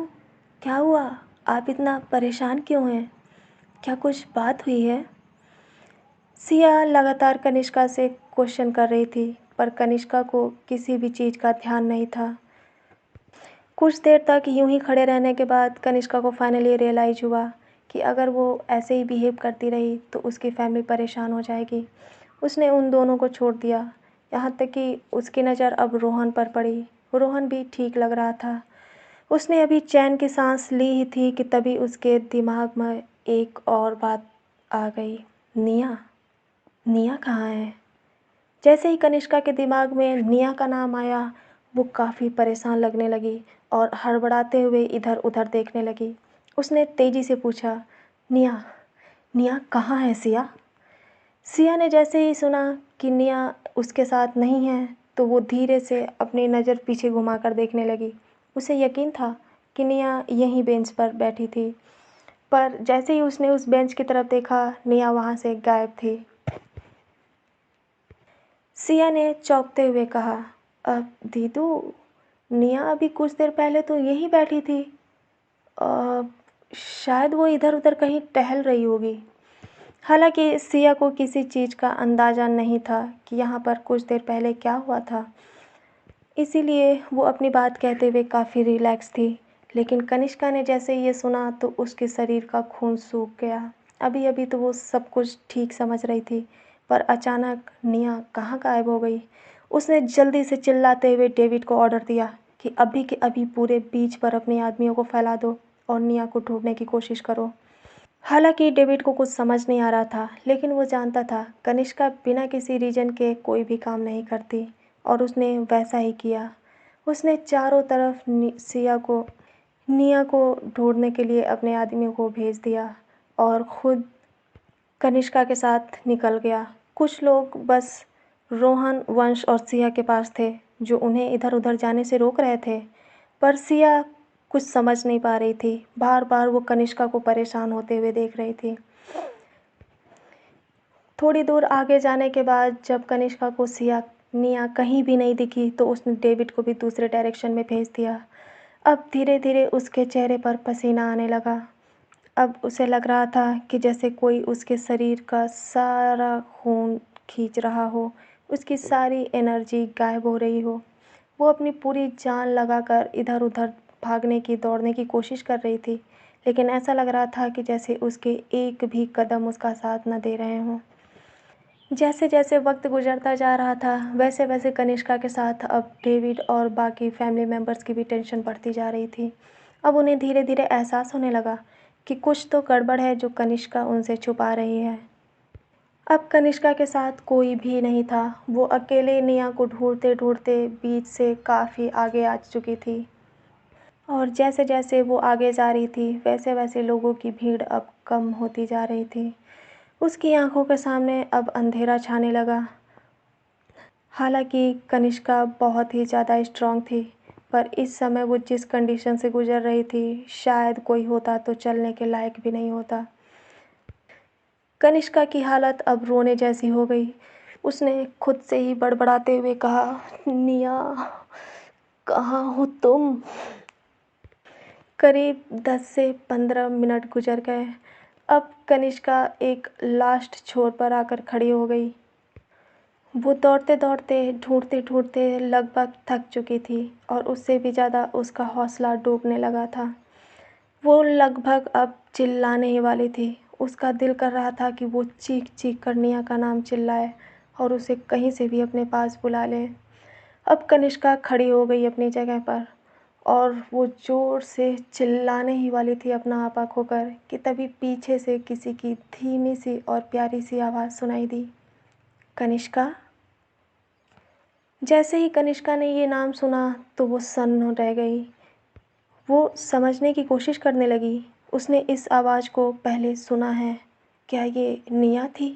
क्या हुआ? आप इतना परेशान क्यों हैं? क्या कुछ बात हुई है? सिया लगातार कनिष्का से क्वेश्चन कर रही थी, पर कनिष्का को किसी भी चीज़ का ध्यान नहीं था। कुछ देर तक यूं ही खड़े रहने के बाद कनिष्का को फाइनली रियलाइज़ हुआ कि अगर वो ऐसे ही बिहेव करती रही तो उसकी फैमिली परेशान हो जाएगी। उसने उन दोनों को छोड़ दिया, यहाँ तक कि उसकी नज़र अब रोहन पर पड़ी। रोहन भी ठीक लग रहा था। उसने अभी चैन की सांस ली ही थी कि तभी उसके दिमाग में एक और बात आ गई। निया, निया कहाँ है? जैसे ही कनिष्का के दिमाग में निया का नाम आया, वो काफ़ी परेशान लगने लगी और हड़बड़ाते हुए इधर उधर देखने लगी। उसने तेज़ी से पूछा, निया, निया कहाँ है सिया? सिया ने जैसे ही सुना कि निया उसके साथ नहीं है तो वो धीरे से अपनी नज़र पीछे घुमाकर देखने लगी। उसे यकीन था कि निया यहीं बेंच पर बैठी थी, पर जैसे ही उसने उस बेंच की तरफ देखा, निया वहाँ से गायब थी। सिया ने चौंकते हुए कहा, अब दीदू, निया अभी कुछ देर पहले तो यहीं बैठी थी। अ, शायद वो इधर उधर कहीं टहल रही होगी। हालांकि सिया को किसी चीज़ का अंदाज़ा नहीं था कि यहाँ पर कुछ देर पहले क्या हुआ था, इसीलिए वो अपनी बात कहते हुए काफ़ी रिलैक्स थी। लेकिन कनिष्का ने जैसे ये सुना तो उसके शरीर का खून सूख गया। अभी अभी तो वो सब कुछ ठीक समझ रही थी, पर अचानक निया कहाँ गायब हो गई। उसने जल्दी से चिल्लाते हुए डेविड को ऑर्डर दिया कि अभी के अभी पूरे बीच पर अपने आदमियों को फैला दो और निया को ढूंढने की कोशिश करो। हालांकि डेविड को कुछ समझ नहीं आ रहा था, लेकिन वो जानता था कनिष्का बिना किसी रीजन के कोई भी काम नहीं करती, और उसने वैसा ही किया। उसने चारों तरफ निया को ढूंढने के लिए अपने आदमियों को भेज दिया और ख़ुद कनिष्का के साथ निकल गया। कुछ लोग बस रोहन, वंश और सिया के पास थे, जो उन्हें इधर उधर जाने से रोक रहे थे, पर सिया कुछ समझ नहीं पा रही थी। बार बार वो कनिष्का को परेशान होते हुए देख रही थी। थोड़ी दूर आगे जाने के बाद जब कनिष्का को निया कहीं भी नहीं दिखी तो उसने डेविड को भी दूसरे डायरेक्शन में भेज दिया। अब धीरे धीरे उसके चेहरे पर पसीना आने लगा। अब उसे लग रहा था कि जैसे कोई उसके शरीर का सारा खून खींच रहा हो, उसकी सारी एनर्जी गायब हो रही हो। वो अपनी पूरी जान लगाकर इधर उधर भागने की, दौड़ने की कोशिश कर रही थी, लेकिन ऐसा लग रहा था कि जैसे उसके एक भी कदम उसका साथ न दे रहे हों। जैसे जैसे वक्त गुजरता जा रहा था, वैसे वैसे कनिष्का के साथ अब डेविड और बाकी फैमिली मेम्बर्स की भी टेंशन बढ़ती जा रही थी। अब उन्हें धीरे धीरे एहसास होने लगा कि कुछ तो गड़बड़ है जो कनिष्का उनसे छुपा रही है। अब कनिष्का के साथ कोई भी नहीं था। वो अकेले निया को ढूंढते ढूंढते बीच से काफ़ी आगे आ चुकी थी, और जैसे जैसे वो आगे जा रही थी वैसे वैसे लोगों की भीड़ अब कम होती जा रही थी। उसकी आंखों के सामने अब अंधेरा छाने लगा। हालांकि कनिष्का बहुत ही ज़्यादा स्ट्रांग थी, पर इस समय वो जिस कंडीशन से गुजर रही थी, शायद कोई होता तो चलने के लायक भी नहीं होता। कनिष्का की हालत अब रोने जैसी हो गई। उसने खुद से ही बड़बड़ाते हुए कहा, निया, कहाँ हो तुम? करीब 10 से 15 मिनट गुजर गए। अब कनिष्का एक लास्ट छोर पर आकर खड़ी हो गई। वो दौड़ते दौड़ते, ढूंढते ढूंढते लगभग थक चुकी थी, और उससे भी ज़्यादा उसका हौसला डूबने लगा था। वो लगभग अब चिल्लाने ही वाली थी। उसका दिल कर रहा था कि वो चीख चीख कर निया का नाम चिल्लाए और उसे कहीं से भी अपने पास बुला ले। अब कनिष्का खड़ी हो गई अपनी जगह पर, और वो ज़ोर से चिल्लाने ही वाली थी अपना आपा खोकर कि तभी पीछे से किसी की धीमी सी और प्यारी सी आवाज़ सुनाई दी, कनिष्का। जैसे ही कनिष्का ने ये नाम सुना तो वो सन्न रह गई। वो समझने की कोशिश करने लगी। उसने इस आवाज़ को पहले सुना है। क्या ये निया थी?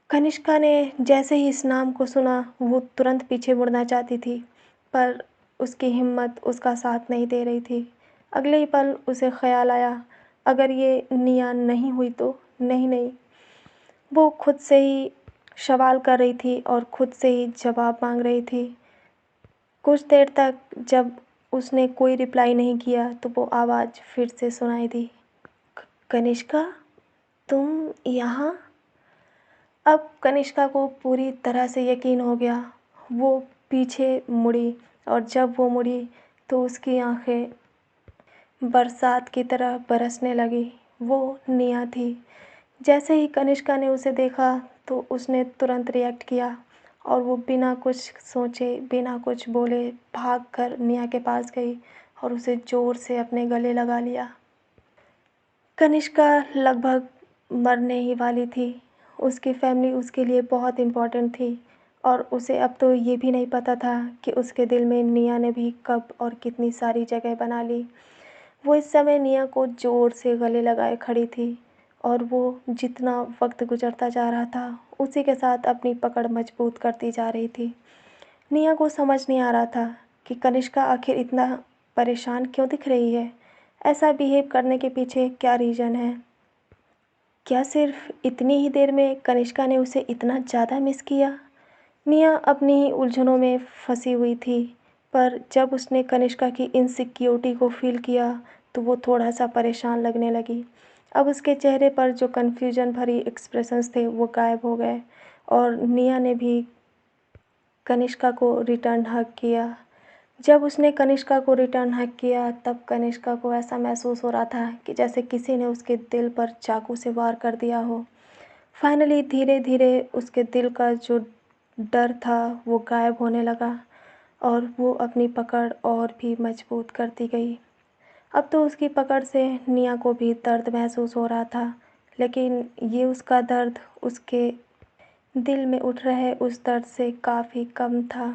कनिष्का ने जैसे ही इस नाम को सुना वो तुरंत पीछे मुड़ना चाहती थी, पर उसकी हिम्मत उसका साथ नहीं दे रही थी। अगले ही पल उसे ख़याल आया, अगर ये निया नहीं हुई तो? नहीं नहीं, वो खुद से ही सवाल कर रही थी और खुद से ही जवाब मांग रही थी। कुछ देर तक जब उसने कोई रिप्लाई नहीं किया तो वो आवाज़ फिर से सुनाई दी, कनिष्का, तुम यहाँ? अब कनिष्का को पूरी तरह से यकीन हो गया। वो पीछे मुड़ी और जब वो मुड़ी तो उसकी आंखें बरसात की तरह बरसने लगी। वो निया थी। जैसे ही कनिष्का ने उसे देखा तो उसने तुरंत रिएक्ट किया और वो बिना कुछ सोचे, बिना कुछ बोले भागकर निया के पास गई और उसे ज़ोर से अपने गले लगा लिया। कनिष्का लगभग मरने ही वाली थी। उसकी फैमिली उसके लिए बहुत इम्पोर्टेंट थी और उसे अब तो ये भी नहीं पता था कि उसके दिल में निया ने भी कब और कितनी सारी जगह बना ली। वो इस समय निया को ज़ोर से गले लगाए खड़ी थी और वो जितना वक्त गुजरता जा रहा था उसी के साथ अपनी पकड़ मजबूत करती जा रही थी। निया को समझ नहीं आ रहा था कि कनिष्का आखिर इतना परेशान क्यों दिख रही है। ऐसा बिहेव करने के पीछे क्या रीज़न है? क्या सिर्फ इतनी ही देर में कनिष्का ने उसे इतना ज़्यादा मिस किया? निया अपनी ही उलझनों में फंसी हुई थी, पर जब उसने कनिष्का की इनसिक्योरिटी को फ़ील किया तो वो थोड़ा सा परेशान लगने लगी। अब उसके चेहरे पर जो कन्फ्यूजन भरी एक्सप्रेशंस थे वो गायब हो गए और निया ने भी कनिष्का को रिटर्न हग किया। जब उसने कनिष्का को रिटर्न हग किया तब कनिष्का को ऐसा महसूस हो रहा था कि जैसे किसी ने उसके दिल पर चाकू से वार कर दिया हो। फाइनली धीरे धीरे उसके दिल का जो डर था वो गायब होने लगा और वो अपनी पकड़ और भी मजबूत करती गई। अब तो उसकी पकड़ से निया को भी दर्द महसूस हो रहा था, लेकिन ये उसका दर्द उसके दिल में उठ रहे उस दर्द से काफ़ी कम था।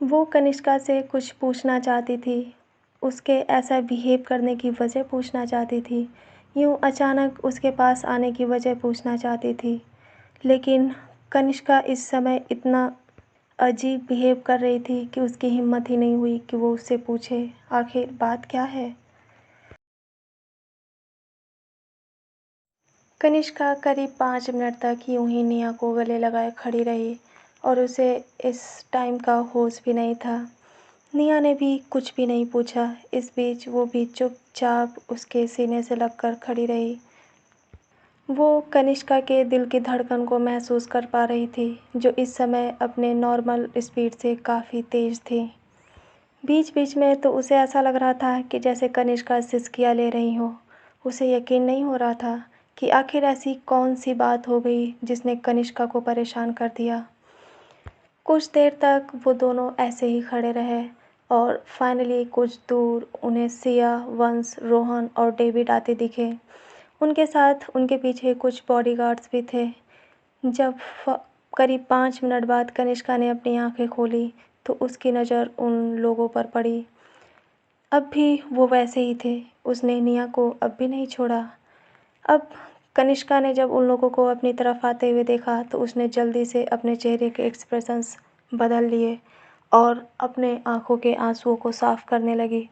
वो कनिष्का से कुछ पूछना चाहती थी, उसके ऐसा बिहेव करने की वजह पूछना चाहती थी, यूँ अचानक उसके पास आने की वजह पूछना चाहती थी। लेकिन कनिष्का इस समय इतना अजीब बिहेव कर रही थी कि उसकी हिम्मत ही नहीं हुई कि वो उससे पूछे, आखिर बात क्या है? कनिष्का करीब 5 मिनट तक यूँ ही निया को गले लगाए खड़ी रही और उसे इस टाइम का होश भी नहीं था। निया ने भी कुछ भी नहीं पूछा। इस बीच वो भी चुपचाप उसके सीने से लगकर खड़ी रही। वो कनिष्का के दिल की धड़कन को महसूस कर पा रही थी, जो इस समय अपने नॉर्मल स्पीड से काफ़ी तेज़ थी। बीच-बीच में तो उसे ऐसा लग रहा था कि जैसे कनिष्का सिसकियाँ ले रही हो। उसे यकीन नहीं हो रहा था कि आखिर ऐसी कौन-सी बात हो गई जिसने कनिष्का को परेशान कर दिया। कुछ देर तक वो दोनों ऐसे ही खड़े रहे और फाइनली कुछ दूर उन्हें सिया, वंश, रोहन और डेविड आते दिखे। उनके साथ उनके पीछे कुछ बॉडीगार्ड्स भी थे। जब करीब 5 मिनट बाद कनिष्का ने अपनी आंखें खोली तो उसकी नज़र उन लोगों पर पड़ी। अब भी वो वैसे ही थे। उसने निया को अब भी नहीं छोड़ा। अब कनिष्का ने जब उन लोगों को अपनी तरफ आते हुए देखा तो उसने जल्दी से अपने चेहरे के एक्सप्रेशंस बदल लिए और अपने आँखों के आंसुओं को साफ़ करने लगी।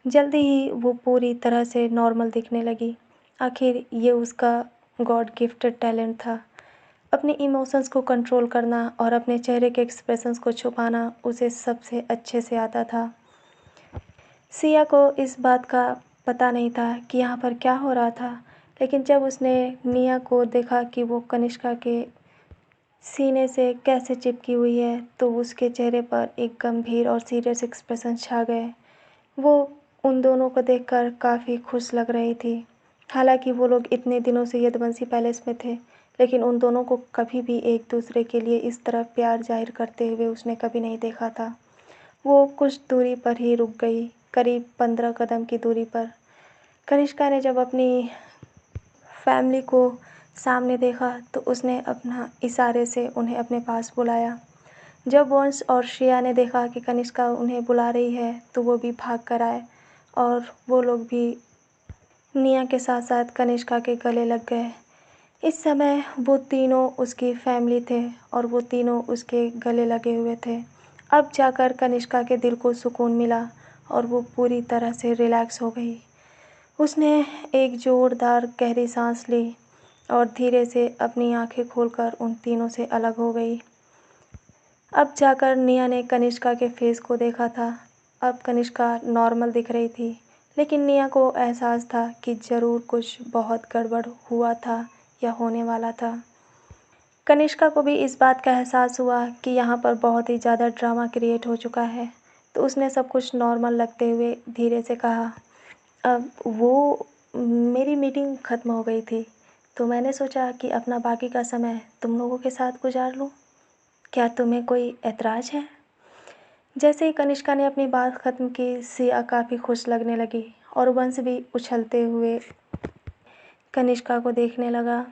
जल्दी ही वो पूरी तरह से नॉर्मल दिखने लगी। आखिर ये उसका गॉड गिफ्टेड टैलेंट था। अपने इमोशंस को कंट्रोल करना और अपने चेहरे के एक्सप्रेशंस को छुपाना उसे सबसे अच्छे से आता था। सिया को इस बात का पता नहीं था कि यहाँ पर क्या हो रहा था, लेकिन जब उसने निया को देखा कि वो कनिष्का के सीने से कैसे चिपकी हुई है तो उसके चेहरे पर एक गंभीर और सीरियस एक्सप्रेशन छा गए। वो उन दोनों को देखकर काफ़ी खुश लग रही थी। हालांकि वो लोग इतने दिनों से यदुवंशी पैलेस में थे, लेकिन उन दोनों को कभी भी एक दूसरे के लिए इस तरह प्यार जाहिर करते हुए उसने कभी नहीं देखा था। वो कुछ दूरी पर ही रुक गई, करीब 15 कदम की दूरी पर। कनिष्का ने जब अपनी फैमिली को सामने देखा तो उसने अपना इशारे से उन्हें अपने पास बुलाया। जब वंश और श्रेया ने देखा कि कनिष्का उन्हें बुला रही है तो वो भी भाग कर आए और वो लोग भी निया के साथ साथ कनिष्का के गले लग गए। इस समय वो तीनों उसकी फैमिली थे और वो तीनों उसके गले लगे हुए थे। अब जाकर कनिष्का के दिल को सुकून मिला और वो पूरी तरह से रिलैक्स हो गई। उसने एक ज़ोरदार गहरी सांस ली और धीरे से अपनी आंखें खोलकर उन तीनों से अलग हो गई। अब जाकर निया ने कनिष्का के फेस को देखा था। अब कनिष्का नॉर्मल दिख रही थी, लेकिन निया को एहसास था कि ज़रूर कुछ बहुत गड़बड़ हुआ था या होने वाला था। कनिष्का को भी इस बात का एहसास हुआ कि यहाँ पर बहुत ही ज़्यादा ड्रामा क्रिएट हो चुका है, तो उसने सब कुछ नॉर्मल लगते हुए धीरे से कहा, अब वो मेरी मीटिंग ख़त्म हो गई थी, तो मैंने सोचा कि अपना बाकी का समय तुम लोगों के साथ गुजार लूँ। क्या तुम्हें कोई ऐतराज़ है? जैसे ही कनिष्का ने अपनी बात ख़त्म की, सिया काफ़ी खुश लगने लगी और वंश भी उछलते हुए कनिष्का को देखने लगा।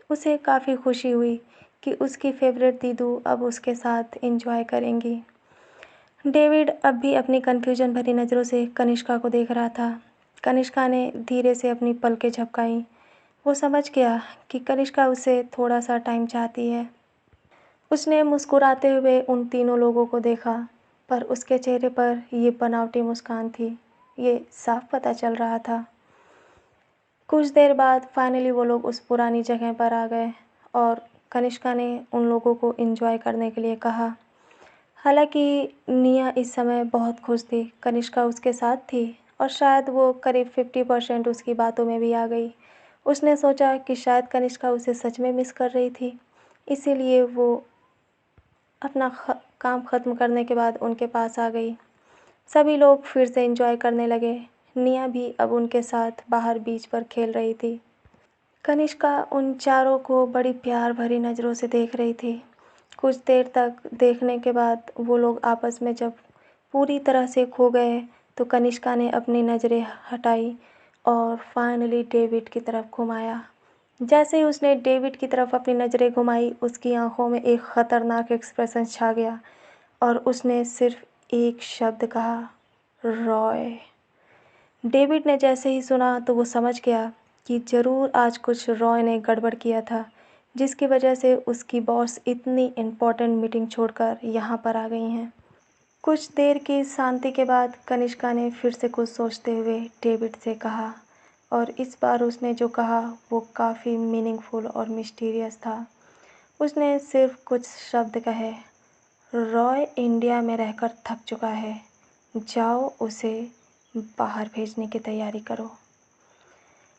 उसे काफ़ी खुशी हुई कि उसकी फेवरेट दीदू अब उसके साथ एंजॉय करेंगी। डेविड अब भी अपनी कन्फ्यूजन भरी नज़रों से कनिष्का को देख रहा था। कनिष्का ने धीरे से अपनी पलकें झपकाईं। वो समझ गया कि कनिष्का उसे थोड़ा सा टाइम चाहती है। उसने मुस्कुराते हुए उन तीनों लोगों को देखा, पर उसके चेहरे पर ये बनावटी मुस्कान थी। ये साफ पता चल रहा था। कुछ देर बाद फाइनली वो लोग उस पुरानी जगह पर आ गए और कनिष्का ने उन लोगों को एंजॉय करने के लिए कहा। हालांकि निया इस समय बहुत खुश थी, कनिष्का उसके साथ थी और शायद वो करीब 50% उसकी बातों में भी आ गई। उसने सोचा कि शायद कनिष्का उसे सच में मिस कर रही थी, इसीलिए वो अपना काम ख़त्म करने के बाद उनके पास आ गई। सभी लोग फिर से एंजॉय करने लगे। निया भी अब उनके साथ बाहर बीच पर खेल रही थी। कनिष्का उन चारों को बड़ी प्यार भरी नज़रों से देख रही थी। कुछ देर तक देखने के बाद वो लोग आपस में जब पूरी तरह से खो गए, तो कनिष्का ने अपनी नज़रें हटाई और फाइनली डेविड की तरफ घुमाया। जैसे ही उसने डेविड की तरफ अपनी नज़रें घुमाई, उसकी आंखों में एक ख़तरनाक एक्सप्रेशन छा गया और उसने सिर्फ एक शब्द कहा, रॉय। डेविड ने जैसे ही सुना तो वो समझ गया कि ज़रूर आज कुछ रॉय ने गड़बड़ किया था, जिसकी वजह से उसकी बॉस इतनी इम्पोर्टेंट मीटिंग छोड़कर यहाँ पर आ गई हैं। कुछ देर की शांति के बाद कनिष्का ने फिर से कुछ सोचते हुए डेविड से कहा, और इस बार उसने जो कहा वो काफ़ी मीनिंगफुल और मिस्टीरियस था। उसने सिर्फ कुछ शब्द कहे, रॉय इंडिया में रहकर थक चुका है, जाओ उसे बाहर भेजने की तैयारी करो।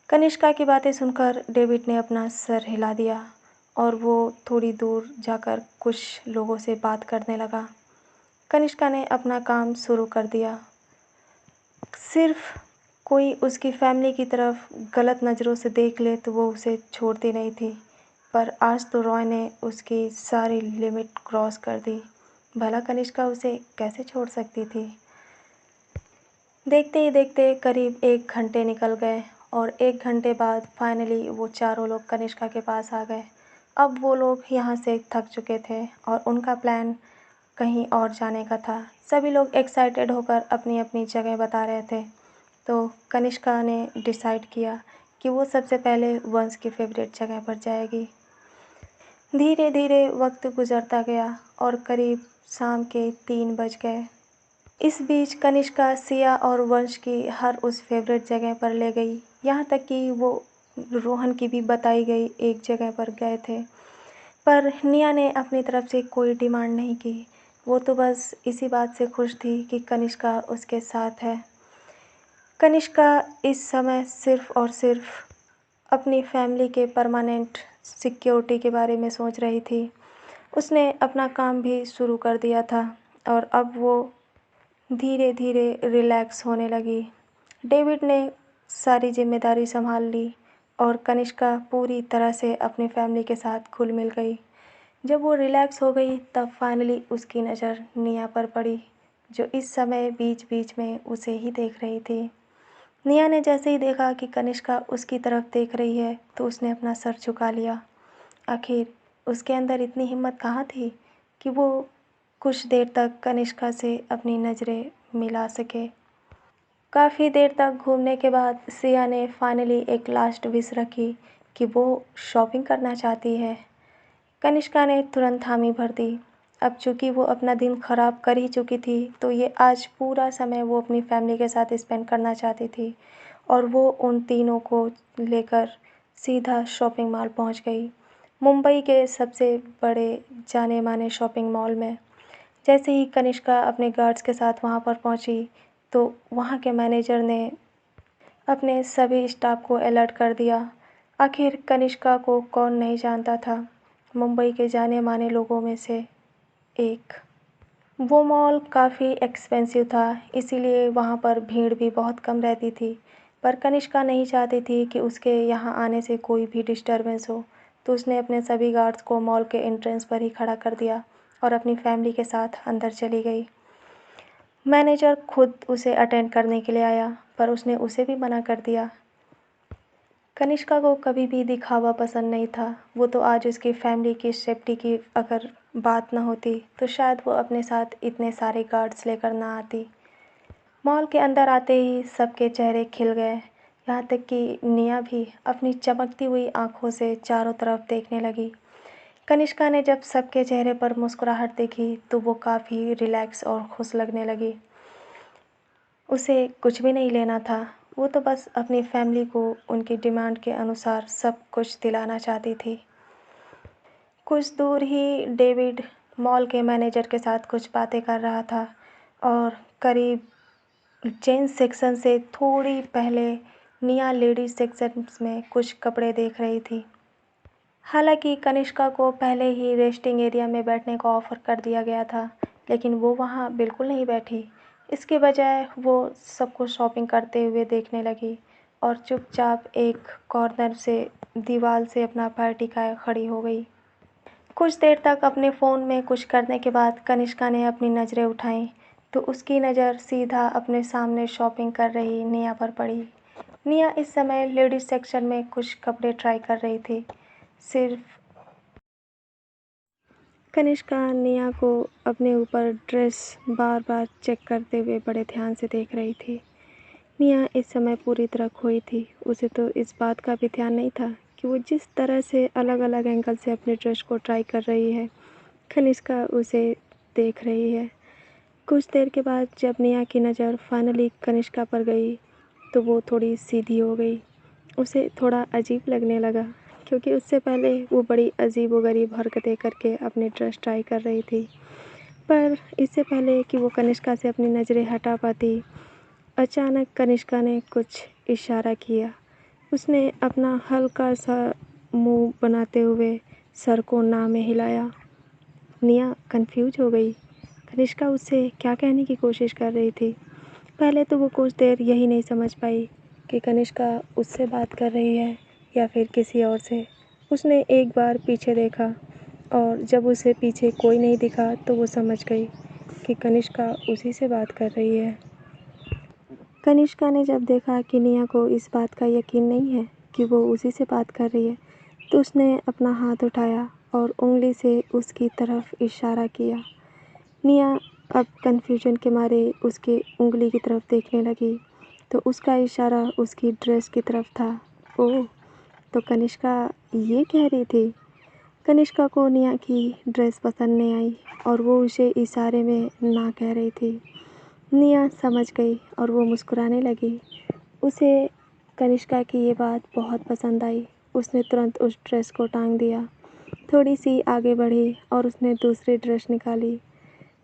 कनिष्का की बातें सुनकर डेविड ने अपना सर हिला दिया और वो थोड़ी दूर जाकर कुछ लोगों से बात करने लगा। कनिष्का ने अपना काम शुरू कर दिया। सिर्फ कोई उसकी फैमिली की तरफ गलत नज़रों से देख ले तो वो उसे छोड़ती नहीं थी, पर आज तो रॉय ने उसकी सारी लिमिट क्रॉस कर दी। भला कनिष्का उसे कैसे छोड़ सकती थी। देखते ही देखते करीब 1 घंटे निकल गए और 1 घंटे बाद फाइनली वो चारों लोग कनिष्का के पास आ गए। अब वो लोग यहाँ से थक चुके थे और उनका प्लान कहीं और जाने का था। सभी लोग एक्साइटेड होकर अपनी अपनी जगह बता रहे थे, तो कनिष्का ने डिसाइड किया कि वो सबसे पहले वंश की फेवरेट जगह पर जाएगी। धीरे धीरे वक्त गुजरता गया और करीब शाम के 3 बज गए। इस बीच कनिष्का सिया और वंश की हर उस फेवरेट जगह पर ले गई, यहाँ तक कि वो रोहन की भी बताई गई एक जगह पर गए थे। पर निया ने अपनी तरफ से कोई डिमांड नहीं की। वो तो बस इसी बात से खुश थी कि कनिष्का उसके साथ है। कनिष्का इस समय सिर्फ और सिर्फ अपनी फैमिली के परमानेंट सिक्योरिटी के बारे में सोच रही थी। उसने अपना काम भी शुरू कर दिया था और अब वो धीरे धीरे रिलैक्स होने लगी। डेविड ने सारी जिम्मेदारी संभाल ली और कनिष्का पूरी तरह से अपनी फैमिली के साथ घुल मिल गई। जब वो रिलैक्स हो गई तब फाइनली उसकी नज़र निया पर पड़ी, जो इस समय बीच बीच में उसे ही देख रही थी। निया ने जैसे ही देखा कि कनिष्का उसकी तरफ देख रही है तो उसने अपना सर झुका लिया। आखिर उसके अंदर इतनी हिम्मत कहाँ थी कि वो कुछ देर तक कनिष्का से अपनी नज़रें मिला सके। काफ़ी देर तक घूमने के बाद सिया ने फाइनली एक लास्ट विश रखी कि वो शॉपिंग करना चाहती है। कनिष्का ने तुरंत हामी भर दी। अब चूँकि वो अपना दिन ख़राब कर ही चुकी थी, तो ये आज पूरा समय वो अपनी फैमिली के साथ स्पेंड करना चाहती थी और वो उन तीनों को लेकर सीधा शॉपिंग मॉल पहुंच गई, मुंबई के सबसे बड़े जाने माने शॉपिंग मॉल में। जैसे ही कनिष्का अपने गार्ड्स के साथ वहां पर पहुंची तो वहां के मैनेजर ने अपने सभी स्टाफ को अलर्ट कर दिया। आखिर कनिष्का को कौन नहीं जानता था, मुंबई के जाने माने लोगों में से एक। वो मॉल काफ़ी एक्सपेंसिव था, इसीलिए वहाँ पर भीड़ भी बहुत कम रहती थी। पर कनिष्का नहीं चाहती थी कि उसके यहाँ आने से कोई भी डिस्टरबेंस हो, तो उसने अपने सभी गार्ड्स को मॉल के एंट्रेंस पर ही खड़ा कर दिया और अपनी फैमिली के साथ अंदर चली गई। मैनेजर खुद उसे अटेंड करने के लिए आया, पर उसने उसे भी मना कर दिया। कनिष्का को कभी भी दिखावा पसंद नहीं था। वो तो आज उसकी फैमिली की सेफ्टी की अगर बात न होती तो शायद वो अपने साथ इतने सारे गार्ड्स लेकर ना आती। मॉल के अंदर आते ही सबके चेहरे खिल गए, यहाँ तक कि निया भी अपनी चमकती हुई आंखों से चारों तरफ देखने लगी। कनिष्का ने जब सबके चेहरे पर मुस्कुराहट देखी तो वो काफ़ी रिलैक्स और खुश लगने लगी। उसे कुछ भी नहीं लेना था, वो तो बस अपनी फैमिली को उनकी डिमांड के अनुसार सब कुछ दिलाना चाहती थी। कुछ दूर ही डेविड मॉल के मैनेजर के साथ कुछ बातें कर रहा था और करीब जेंट्स सेक्शन से थोड़ी पहले निया लेडीज सेक्शन में कुछ कपड़े देख रही थी। हालांकि कनिष्का को पहले ही रेस्टिंग एरिया में बैठने का ऑफ़र कर दिया गया था, लेकिन वो वहाँ बिल्कुल नहीं बैठी। इसके बजाय वो सबको शॉपिंग करते हुए देखने लगी और चुपचाप एक कॉर्नर से दीवार से अपना पैर टिकाए खड़ी हो गई। कुछ देर तक अपने फ़ोन में कुछ करने के बाद कनिष्का ने अपनी नज़रें उठाईं तो उसकी नज़र सीधा अपने सामने शॉपिंग कर रही निया पर पड़ी। निया इस समय लेडीज़ सेक्शन में कुछ कपड़े ट्राई कर रही थी। सिर्फ कनिष्का निया को अपने ऊपर ड्रेस बार बार चेक करते हुए बड़े ध्यान से देख रही थी। निया इस समय पूरी तरह खोई थी। उसे तो इस बात का भी ध्यान नहीं था कि वो जिस तरह से अलग अलग एंगल से अपने ड्रेस को ट्राई कर रही है, कनिष्का उसे देख रही है। कुछ देर के बाद जब निया की नज़र फाइनली कनिष्का पर गई तो वो थोड़ी सीधी हो गई। उसे थोड़ा अजीब लगने लगा क्योंकि उससे पहले वो बड़ी अजीबोगरीब हरकतें करके अपनी ड्रेस ट्राई कर रही थी। पर इससे पहले कि वो कनिष्का से अपनी नज़रें हटा पाती, अचानक कनिष्का ने कुछ इशारा किया। उसने अपना हल्का सा मुंह बनाते हुए सर को ना में हिलाया। निया कंफ्यूज हो गई। कनिष्का उससे क्या कहने की कोशिश कर रही थी। पहले तो वो कुछ देर यही नहीं समझ पाई कि कनिष्का उससे बात कर रही है या फिर किसी और से। उसने एक बार पीछे देखा और जब उसे पीछे कोई नहीं दिखा तो वो समझ गई कि कनिष्का उसी से बात कर रही है। कनिष्का ने जब देखा कि निया को इस बात का यकीन नहीं है कि वो उसी से बात कर रही है तो उसने अपना हाथ उठाया और उंगली से उसकी तरफ इशारा किया। निया अब कन्फ्यूजन के मारे उसकी उंगली की तरफ देखने लगी तो उसका इशारा उसकी ड्रेस की तरफ था। ओह, तो कनिष्का ये कह रही थी। कनिष्का को निया की ड्रेस पसंद नहीं आई और वो उसे इशारे में ना कह रही थी। निया समझ गई और वो मुस्कुराने लगी। उसे कनिष्का की ये बात बहुत पसंद आई। उसने तुरंत उस ड्रेस को टांग दिया, थोड़ी सी आगे बढ़ी और उसने दूसरी ड्रेस निकाली।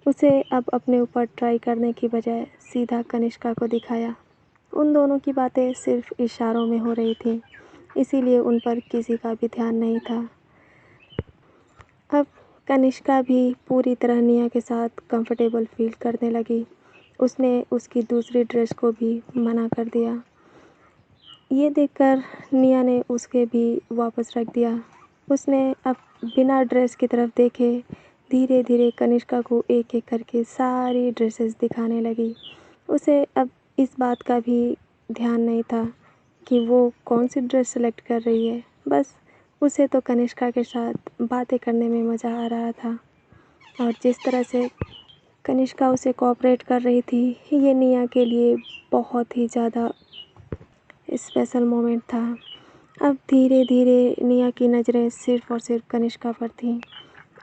उसे अब अपने ऊपर ट्राई करने की बजाय सीधा कनिष्का को दिखाया। उन दोनों की बातें सिर्फ इशारों में हो रही थी, इसीलिए उन पर किसी का भी ध्यान नहीं था। अब कनिष्का भी पूरी तरह निया के साथ कंफर्टेबल फील करने लगी। उसने उसकी दूसरी ड्रेस को भी मना कर दिया। ये देखकर निया ने उसके भी वापस रख दिया। उसने अब बिना ड्रेस की तरफ देखे धीरे धीरे कनिष्का को एक एक करके सारी ड्रेसेस दिखाने लगी। उसे अब इस बात का भी ध्यान नहीं था कि वो कौन सी ड्रेस सेलेक्ट कर रही है। बस उसे तो कनिष्का के साथ बातें करने में मज़ा आ रहा था और जिस तरह से कनिष्का उसे कोऑपरेट कर रही थी, ये निया के लिए बहुत ही ज़्यादा स्पेशल मोमेंट था। अब धीरे धीरे निया की नज़रें सिर्फ़ और सिर्फ कनिष्का पर थीं।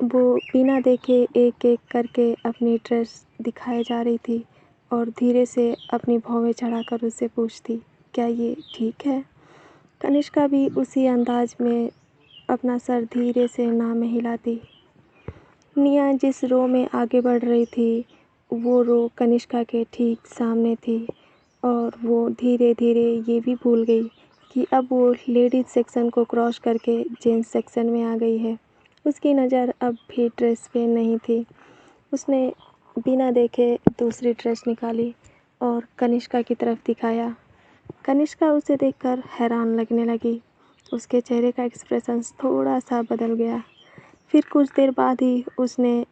वो बिना देखे एक एक करके अपनी ड्रेस दिखाए जा रही थी और धीरे से अपनी भौवें चढ़ाकर उससे पूछती, क्या ये ठीक है? कनिष्का भी उसी अंदाज में अपना सर धीरे से ना में हिलाती। निया जिस रो में आगे बढ़ रही थी, वो रो कनिष्का के ठीक सामने थी और वो धीरे-धीरे ये भी भूल गई कि अब वो लेडीज़ सेक्शन को क्रॉस करके जेंट्स सेक्शन में आ गई है। उसकी नज़र अब भी ड्रेस पे नहीं थी। उसने बिना देखे दूसरी ड्रेस निकाली और कनिष्का की तरफ दिखाया। कनिष्का उसे देखकर हैरान लगने लगी। उसके चेहरे का एक्सप्रेशंस थोड़ा-सा बदल गया। फिर कुछ देर बाद ही उसने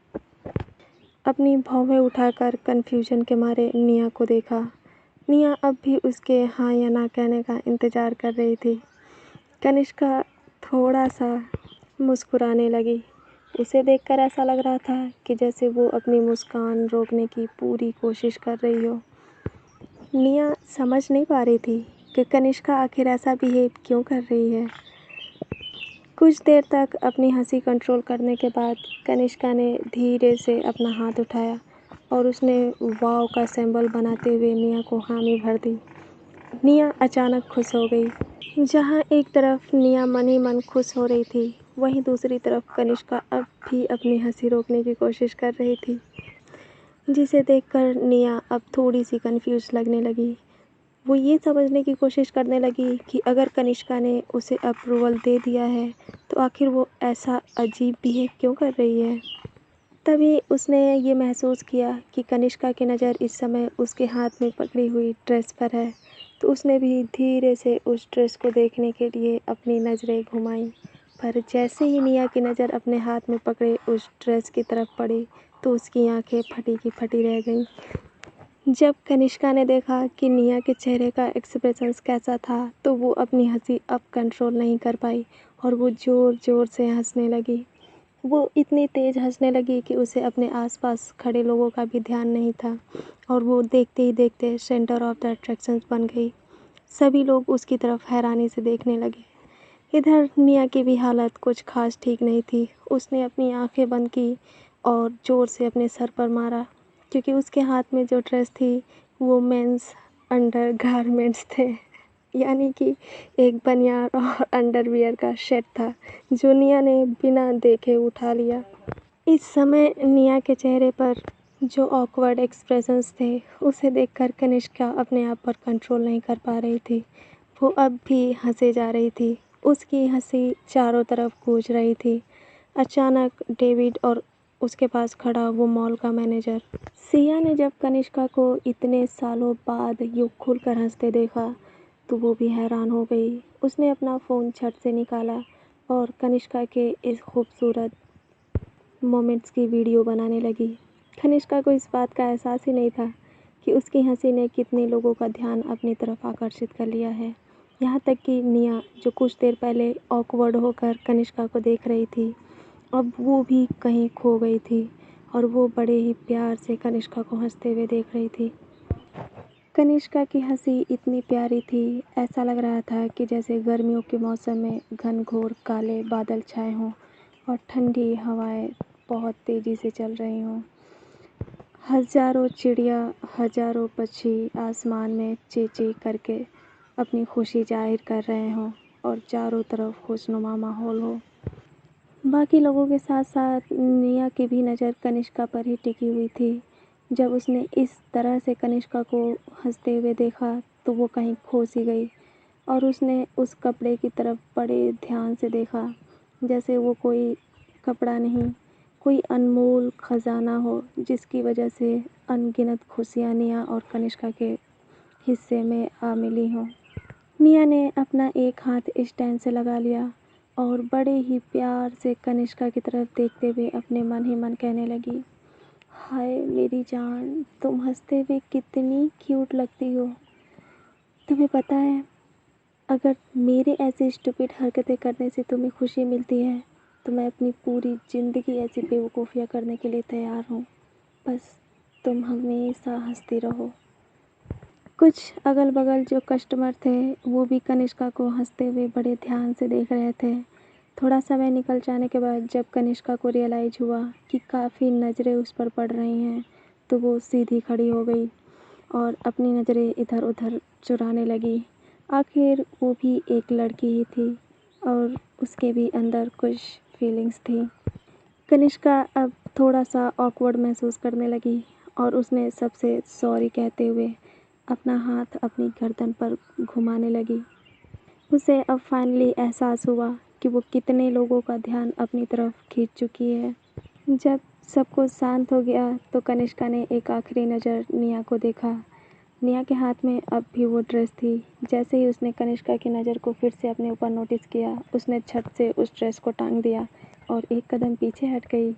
अपनी भौहें उठाकर कन्फ्यूजन के मारे निया को देखा। निया अब भी उसके हाँ या ना कहने का इंतज़ार कर रही थी। कनिष्का थोड़ा-सा मुस्कुराने लगी। उसे देखकर ऐसा लग रहा था कि जैसे वो अपनी मुस्कान रोकने की पूरी कोशिश कर रही हो। निया समझ नहीं पा रही थी कि कनिष्का आखिर ऐसा बिहेव क्यों कर रही है। कुछ देर तक अपनी हंसी कंट्रोल करने के बाद कनिष्का ने धीरे से अपना हाथ उठाया और उसने वाव का सिंबल बनाते हुए निया को हामी भर दी। निया अचानक खुश हो गई। जहाँ एक तरफ निया मन ही मन खुश हो रही थी, वहीं दूसरी तरफ कनिष्का अब भी अपनी हंसी रोकने की कोशिश कर रही थी, जिसे देखकर निया अब थोड़ी सी कंफ्यूज लगने लगी। वो ये समझने की कोशिश करने लगी कि अगर कनिष्का ने उसे अप्रूवल दे दिया है, तो आखिर वो ऐसा अजीब बिहेव क्यों कर रही है। तभी उसने ये महसूस किया कि कनिष्का की नज़र इस समय उसके हाथ में पकड़ी हुई ड्रेस पर है, तो उसने भी धीरे से उस ड्रेस को देखने के लिए अपनी नज़रें घुमाई। पर जैसे ही निया की नज़र अपने हाथ में पकड़े उस ड्रेस की तरफ पड़ी, तो उसकी आंखें फटी की फटी रह गईं। जब कनिष्का ने देखा कि निया के चेहरे का एक्सप्रेशंस कैसा था, तो वो अपनी हंसी अब कंट्रोल नहीं कर पाई और वो ज़ोर-ज़ोर से हंसने लगी। वो इतनी तेज़ हंसने लगी कि उसे अपने आसपास खड़े लोगों का भी ध्यान नहीं था और वो देखते ही देखते सेंटर ऑफ द अट्रैक्शंस बन गई। सभी लोग उसकी तरफ हैरानी से देखने लगे। इधर निया की भी हालत कुछ खास ठीक नहीं थी। उसने अपनी आंखें बंद की और ज़ोर से अपने सर पर मारा, क्योंकि उसके हाथ में जो ड्रेस थी वो मेंस अंडरगारमेंट्स थे, यानी कि एक बनियान और अंडरवियर का सेट था, जो निया ने बिना देखे उठा लिया। इस समय निया के चेहरे पर जो ऑकवर्ड एक्सप्रेशंस थे, उसे देखकर कनिष्का अपने आप पर कंट्रोल नहीं कर पा रही थी। वो अब भी हंसे जा रही थी। उसकी हंसी चारों तरफ गूंज रही थी। अचानक डेविड और उसके पास खड़ा वो मॉल का मैनेजर सिया ने जब कनिष्का को इतने सालों बाद यूँ खुलकर हंसते देखा, तो वो भी हैरान हो गई। उसने अपना फ़ोन झट से निकाला और कनिष्का के इस खूबसूरत मोमेंट्स की वीडियो बनाने लगी। कनिष्का को इस बात का एहसास ही नहीं था कि उसकी हंसी ने कितने लोगों का ध्यान अपनी तरफ आकर्षित कर लिया है। यहाँ तक कि निया, जो कुछ देर पहले ऑकवर्ड होकर कनिष्का को देख रही थी, अब वो भी कहीं खो गई थी और वो बड़े ही प्यार से कनिष्का को हंसते हुए देख रही थी। कनिष्का की हंसी इतनी प्यारी थी, ऐसा लग रहा था कि जैसे गर्मियों के मौसम में घनघोर काले बादल छाए हों और ठंडी हवाएं बहुत तेज़ी से चल रही हों। हज़ारों चिड़िया, हज़ारों पक्षी आसमान में चीं-चीं करके अपनी खुशी ज़ाहिर कर रहे हों और चारों तरफ खुशनुमा माहौल हो। बाकी लोगों के साथ-साथ निया की भी नज़र कनिष्का पर ही टिकी हुई थी। जब उसने इस तरह से कनिष्का को हंसते हुए देखा, तो वो कहीं खो सी गई और उसने उस कपड़े की तरफ बड़े ध्यान से देखा, जैसे वो कोई कपड़ा नहीं, कोई अनमोल खजाना हो, जिसकी वजह से अनगिनत खुशियाँ निया और कनिष्का के हिस्से में आ मिली हों। निया ने अपना एक हाथ स्टैंड से लगा लिया और बड़े ही प्यार से कनिष्का की तरफ देखते हुए अपने मन ही मन कहने लगी, हाय मेरी जान, तुम हंसते हुए कितनी क्यूट लगती हो। तुम्हें पता है, अगर मेरे ऐसे स्टूपिड हरकतें करने से तुम्हें खुशी मिलती है, तो मैं अपनी पूरी ज़िंदगी ऐसी बेवकूफ़ियाँ करने के लिए तैयार हूँ। बस तुम हमेशा हंसती रहो। कुछ अगल-बगल जो कस्टमर थे, वो भी कनिष्का को हंसते हुए बड़े ध्यान से देख रहे थे। थोड़ा समय निकल जाने के बाद जब कनिष्का को रियलाइज़ हुआ कि काफ़ी नज़रें उस पर पड़ रही हैं, तो वो सीधी खड़ी हो गई और अपनी नज़रें इधर-उधर चुराने लगी। आखिर वो भी एक लड़की ही थी और उसके भी अंदर कुछ फीलिंग्स थी। कनिष्का अब थोड़ा सा ऑकवर्ड महसूस करने लगी और उसने सबसे सॉरी कहते हुए अपना हाथ अपनी गर्दन पर घुमाने लगी। उसे अब फाइनली एहसास हुआ कि वो कितने लोगों का ध्यान अपनी तरफ खींच चुकी है। जब सब कुछ शांत हो गया तो कनिष्का ने एक आखिरी नज़र निया को देखा। निया के हाथ में अब भी वो ड्रेस थी। जैसे ही उसने कनिष्का की नज़र को फिर से अपने ऊपर नोटिस किया, उसने झट से उस ड्रेस को टांग दिया और एक कदम पीछे हट गई।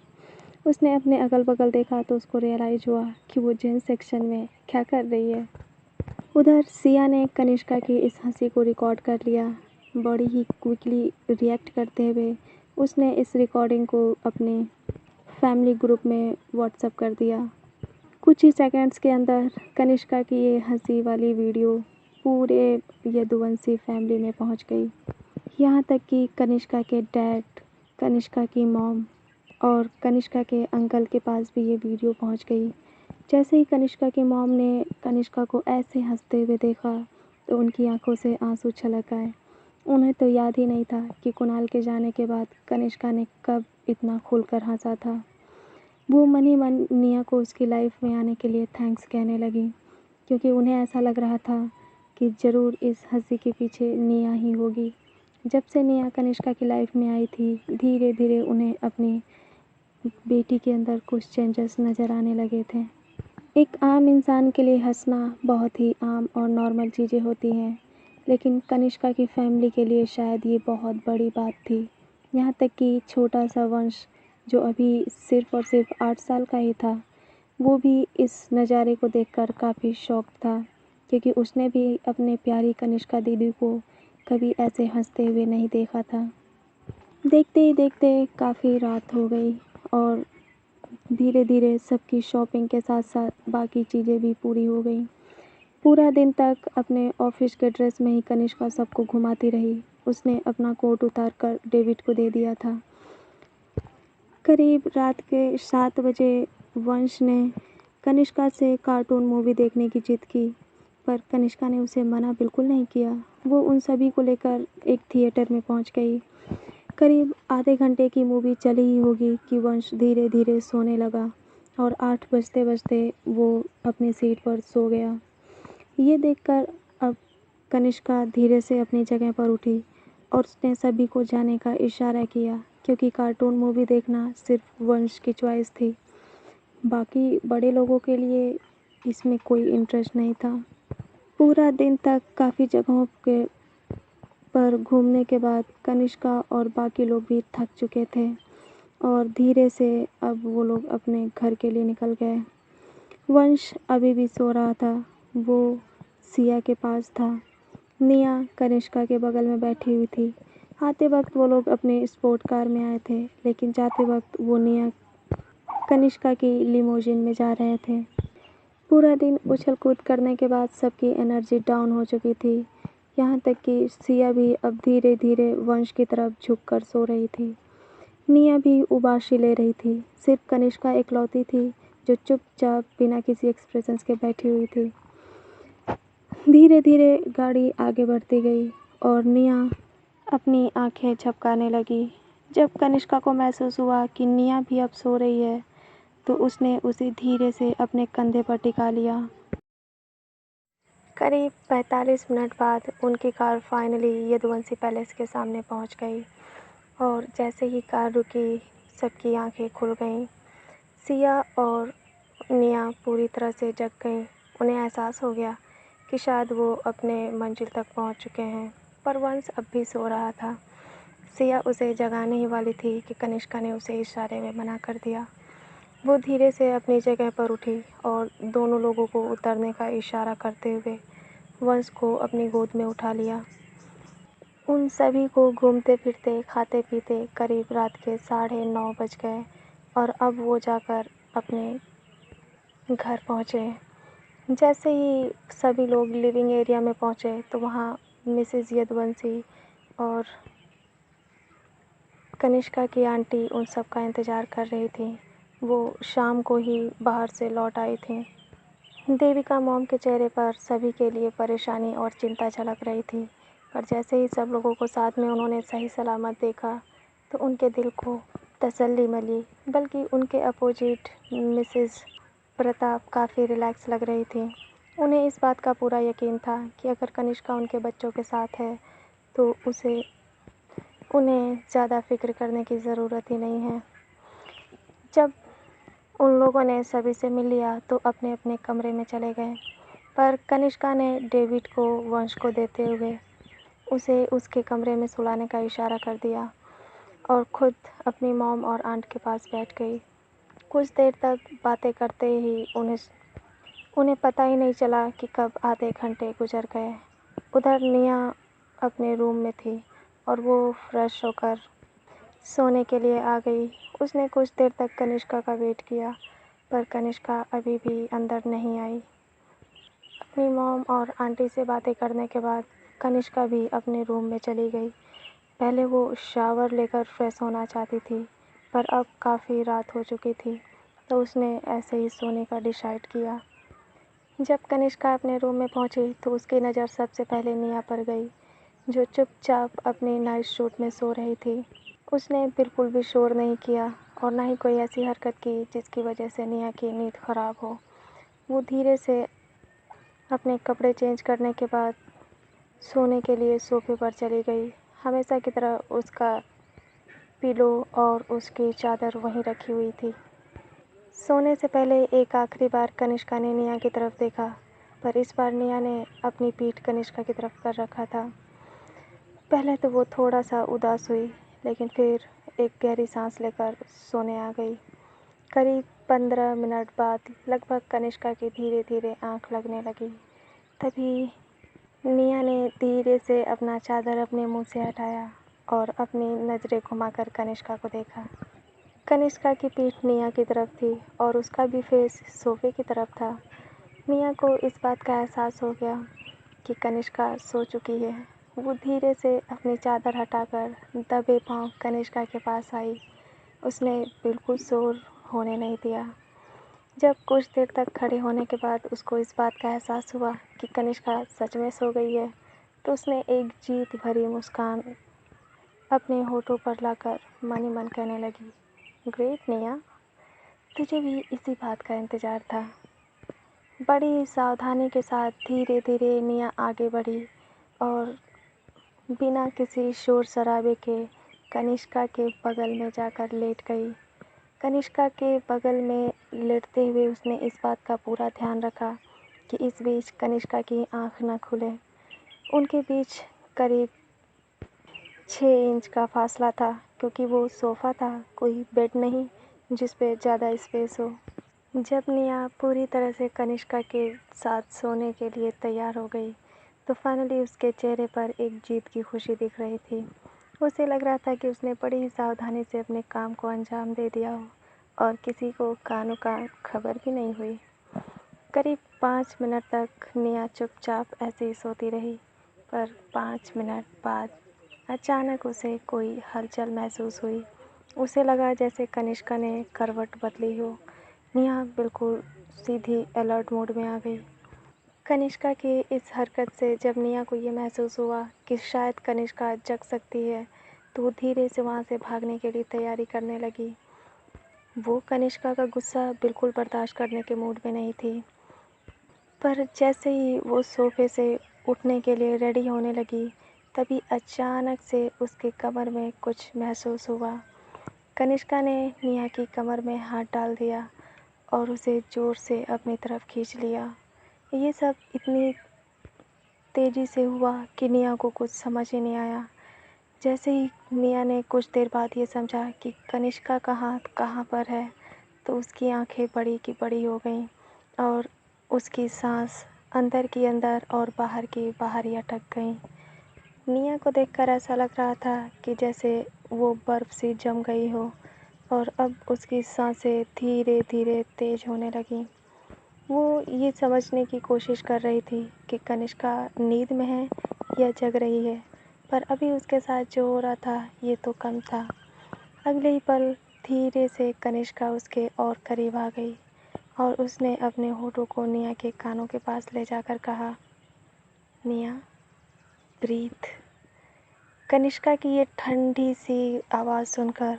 उसने अपने अगल बगल देखा तो उसको रियलाइज़ हुआ कि वो जेंट्स सेक्शन में क्या कर रही है। उधर सिया ने कनिष्का की इस हंसी को रिकॉर्ड कर लिया। बड़ी ही क्विकली रिएक्ट करते हुए उसने इस रिकॉर्डिंग को अपने फैमिली ग्रुप में व्हाट्सएप कर दिया। कुछ ही सेकंड्स के अंदर कनिष्का की ये हंसी वाली वीडियो पूरे यदुवंशी फैमिली में पहुंच गई। यहाँ तक कि कनिष्का के डैड, कनिष्का की मॉम और कनिष्का के अंकल के पास भी ये वीडियो पहुंच गई। जैसे ही कनिष्का की मॉम ने कनिष्का को ऐसे हंसते हुए देखा तो उनकी आंखों से आंसू छलक आए। उन्हें तो याद ही नहीं था कि कुणाल के जाने के बाद कनिष्का ने कब इतना खुलकर हंसा था। वो मन ही मन निया को उसकी लाइफ में आने के लिए थैंक्स कहने लगी, क्योंकि उन्हें ऐसा लग रहा था कि ज़रूर इस हंसी के पीछे निया ही होगी। जब से निया कनिष्का की लाइफ में आई थी, धीरे धीरे उन्हें अपनी बेटी के अंदर कुछ चेंजेस नज़र आने लगे थे। एक आम इंसान के लिए हंसना बहुत ही आम और नॉर्मल चीज़ें होती हैं, लेकिन कनिष्का की फैमिली के लिए शायद ये बहुत बड़ी बात थी। यहाँ तक कि छोटा सा वंश जो अभी सिर्फ़ और सिर्फ 8 साल का ही था, वो भी इस नज़ारे को देखकर काफ़ी शॉक्ड था, क्योंकि उसने भी अपने प्यारी कनिष्का दीदी को कभी ऐसे हंसते हुए नहीं देखा था। देखते ही देखते काफ़ी रात हो गई और धीरे धीरे सबकी शॉपिंग के साथ साथ बाकी चीज़ें भी पूरी हो गई। पूरा दिन तक अपने ऑफिस के ड्रेस में ही कनिष्का सबको घुमाती रही। उसने अपना कोट उतार कर डेविड को दे दिया था। करीब रात के 7 बजे वंश ने कनिष्का से कार्टून मूवी देखने की जिद की, पर कनिष्का ने उसे मना बिल्कुल नहीं किया। वो उन सभी को लेकर एक थिएटर में पहुंच गई। करीब आधे घंटे की मूवी चली ही होगी कि वंश धीरे धीरे सोने लगा और 8 बजते बजते वो अपनी सीट पर सो गया। ये देखकर अब कनिष्का धीरे से अपनी जगह पर उठी और उसने सभी को जाने का इशारा किया, क्योंकि कार्टून मूवी देखना सिर्फ वंश की चॉइस थी। बाकी बड़े लोगों के लिए इसमें कोई इंटरेस्ट नहीं था। पूरा दिन तक काफ़ी जगहों के पर घूमने के बाद कनिष्का और बाकी लोग भी थक चुके थे और धीरे से अब वो लोग अपने घर के लिए निकल गए। वंश अभी भी सो रहा था। वो सिया के पास था। निया कनिष्का के बगल में बैठी हुई थी। आते वक्त वो लोग अपने स्पोर्ट कार में आए थे, लेकिन जाते वक्त वो निया कनिष्का की लिमोजिन में जा रहे थे। पूरा दिन उछल कूद करने के बाद सबकी एनर्जी डाउन हो चुकी थी। यहाँ तक कि सिया भी अब धीरे धीरे वंश की तरफ झुककर सो रही थी। निया भी उबाशी ले रही थी। सिर्फ कनिष्का इकलौती थी जो चुपचाप बिना किसी एक्सप्रेशंस के बैठी हुई थी। धीरे धीरे गाड़ी आगे बढ़ती गई और निया अपनी आंखें झपकाने लगी। जब कनिष्का को महसूस हुआ कि निया भी अब सो रही है, तो उसने उसे धीरे से अपने कंधे पर टिका लिया। करीब 45 मिनट बाद उनकी कार फाइनली यदुवंशी पैलेस के सामने पहुंच गई और जैसे ही कार रुकी, सबकी आंखें खुल गईं। सिया और निया पूरी तरह से जग गईं। उन्हें एहसास हो गया कि शायद वो अपने मंजिल तक पहुंच चुके हैं, पर वंश अब भी सो रहा था। सिया उसे जगाने ही वाली थी कि कनिष्का ने उसे इशारे में मना कर दिया। वो धीरे से अपनी जगह पर उठी और दोनों लोगों को उतरने का इशारा करते हुए वंश को अपनी गोद में उठा लिया। उन सभी को घूमते फिरते खाते पीते करीब रात के 9:30 बज गए और अब वो जाकर अपने घर पहुँचे। जैसे ही सभी लोग लिविंग एरिया में पहुँचे तो वहाँ मिसेस यदुवंशी और कनिष्का की आंटी उन सब का इंतज़ार कर रही थी। वो शाम को ही बाहर से लौट आई थी। देविका मॉम के चेहरे पर सभी के लिए परेशानी और चिंता झलक रही थी, पर जैसे ही सब लोगों को साथ में उन्होंने सही सलामत देखा तो उनके दिल को तसल्ली मिली। बल्कि उनके अपोजिट मिसेस प्रताप काफ़ी रिलैक्स लग रही थी। उन्हें इस बात का पूरा यकीन था कि अगर कनिष्का उनके बच्चों के साथ है तो उन्हें ज़्यादा फ़िक्र करने की ज़रूरत ही नहीं है। जब उन लोगों ने सभी से मिल लिया तो अपने अपने कमरे में चले गए, पर कनिष्का ने डेविड को वंश को देते हुए उसे उसके कमरे में सुलाने का इशारा कर दिया और खुद अपनी मॉम और आंट के पास बैठ गई। कुछ देर तक बातें करते ही उन्हें पता ही नहीं चला कि कब आधे घंटे गुजर गए। उधर निया अपने रूम में थी और वो फ्रेश होकर सोने के लिए आ गई। उसने कुछ देर तक कनिष्का का वेट किया, पर कनिष्का अभी भी अंदर नहीं आई। अपनी मॉम और आंटी से बातें करने के बाद कनिष्का भी अपने रूम में चली गई। पहले वो शावर लेकर फ्रेश होना चाहती थी, पर अब काफ़ी रात हो चुकी थी, तो उसने ऐसे ही सोने का डिसाइड किया। जब कनिष्का अपने रूम में पहुंची तो उसकी नज़र सबसे पहले निया पर गई, जो चुपचाप अपनी नाइट सूट में सो रही थी। उसने बिल्कुल भी शोर नहीं किया और ना ही कोई ऐसी हरकत की जिसकी वजह से निया की नींद ख़राब हो। वो धीरे से अपने कपड़े चेंज करने के बाद सोने के लिए सोफे पर चली गई। हमेशा की तरह उसका पिलो और उसकी चादर वहीं रखी हुई थी। सोने से पहले एक आखिरी बार कनिष्का ने निया की तरफ देखा, पर इस बार निया ने अपनी पीठ कनिष्का की तरफ कर रखा था। पहले तो वो थोड़ा सा उदास हुई, लेकिन फिर एक गहरी सांस लेकर सोने आ गई। करीब 15 मिनट बाद लगभग कनिष्का की धीरे धीरे आंख लगने लगी। तभी निया ने धीरे से अपना चादर अपने मुंह से हटाया और अपनी नज़रें घुमाकर कनिष्का को देखा। कनिष्का की पीठ निया की तरफ थी और उसका भी फेस सोफे की तरफ था। निया को इस बात का एहसास हो गया कि कनिष्का सो चुकी है। वो धीरे से अपनी चादर हटाकर दबे पांव कनिष्का के पास आई। उसने बिल्कुल शोर होने नहीं दिया। जब कुछ देर तक खड़े होने के बाद उसको इस बात का एहसास हुआ कि कनिष्का सच में सो गई है, तो उसने एक जीत भरी मुस्कान अपने होठों पर लाकर मन ही मन कहने लगी, ग्रेट निया, तुझे भी इसी बात का इंतज़ार था। बड़ी सावधानी के साथ धीरे धीरे निया आगे बढ़ी और बिना किसी शोर शराबे के कनिष्का के बगल में जाकर लेट गई। कनिष्का के बगल में लेटते हुए उसने इस बात का पूरा ध्यान रखा कि इस बीच कनिष्का की आंख न खुले। उनके बीच करीब 6 इंच का फासला था, क्योंकि वो सोफ़ा था, कोई बेड नहीं जिस पे ज़्यादा स्पेस हो। जब निया पूरी तरह से कनिष्का के साथ सोने के लिए तैयार हो गई तो फाइनली उसके चेहरे पर एक जीत की खुशी दिख रही थी। उसे लग रहा था कि उसने बड़ी ही सावधानी से अपने काम को अंजाम दे दिया हो और किसी को कानो कान खबर भी नहीं हुई। करीब 5 मिनट तक निया चुपचाप ऐसे ही सोती रही, पर 5 मिनट बाद अचानक उसे कोई हलचल महसूस हुई। उसे लगा जैसे कनिष्का ने करवट बदली हो। निया बिल्कुल सीधी अलर्ट मोड में आ गई। कनिष्का की इस हरकत से जब निया को ये महसूस हुआ कि शायद कनिष्का जग सकती है, तो वो धीरे से वहाँ से भागने के लिए तैयारी करने लगी। वो कनिष्का का गुस्सा बिल्कुल बर्दाश्त करने के मूड में नहीं थी, पर जैसे ही वो सोफे से उठने के लिए रेडी होने लगी, तभी अचानक से उसके कमर में कुछ महसूस हुआ। कनिष्का ने निया की कमर में हाथ डाल दिया और उसे ज़ोर से अपनी तरफ खींच लिया। ये सब इतनी तेज़ी से हुआ कि निया को कुछ समझ ही नहीं आया। जैसे ही निया ने कुछ देर बाद ये समझा कि कनिष्का का हाथ कहाँ पर है, तो उसकी आंखें बड़ी की बड़ी हो गईं और उसकी सांस अंदर की अंदर और बाहर की बाहर ही अटक गई। निया को देखकर ऐसा लग रहा था कि जैसे वो बर्फ़ सी जम गई हो और अब उसकी सांसें धीरे धीरे तेज़ होने लगीं। वो ये समझने की कोशिश कर रही थी कि कनिष्का नींद में है या जग रही है, पर अभी उसके साथ जो हो रहा था ये तो कम था। अगले ही पल धीरे से कनिष्का उसके और करीब आ गई और उसने अपने होठों को निया के कानों के पास ले जाकर कहा, निया, ब्रीथ। कनिष्का की ये ठंडी सी आवाज़ सुनकर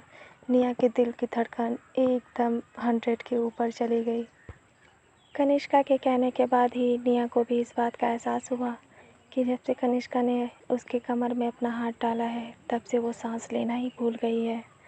निया के दिल की धड़कन एकदम 100 के ऊपर चली गई। कनिष्का के कहने के बाद ही निया को भी इस बात का एहसास हुआ कि जब से कनिष्का ने उसके कमर में अपना हाथ डाला है, तब से वो सांस लेना ही भूल गई है।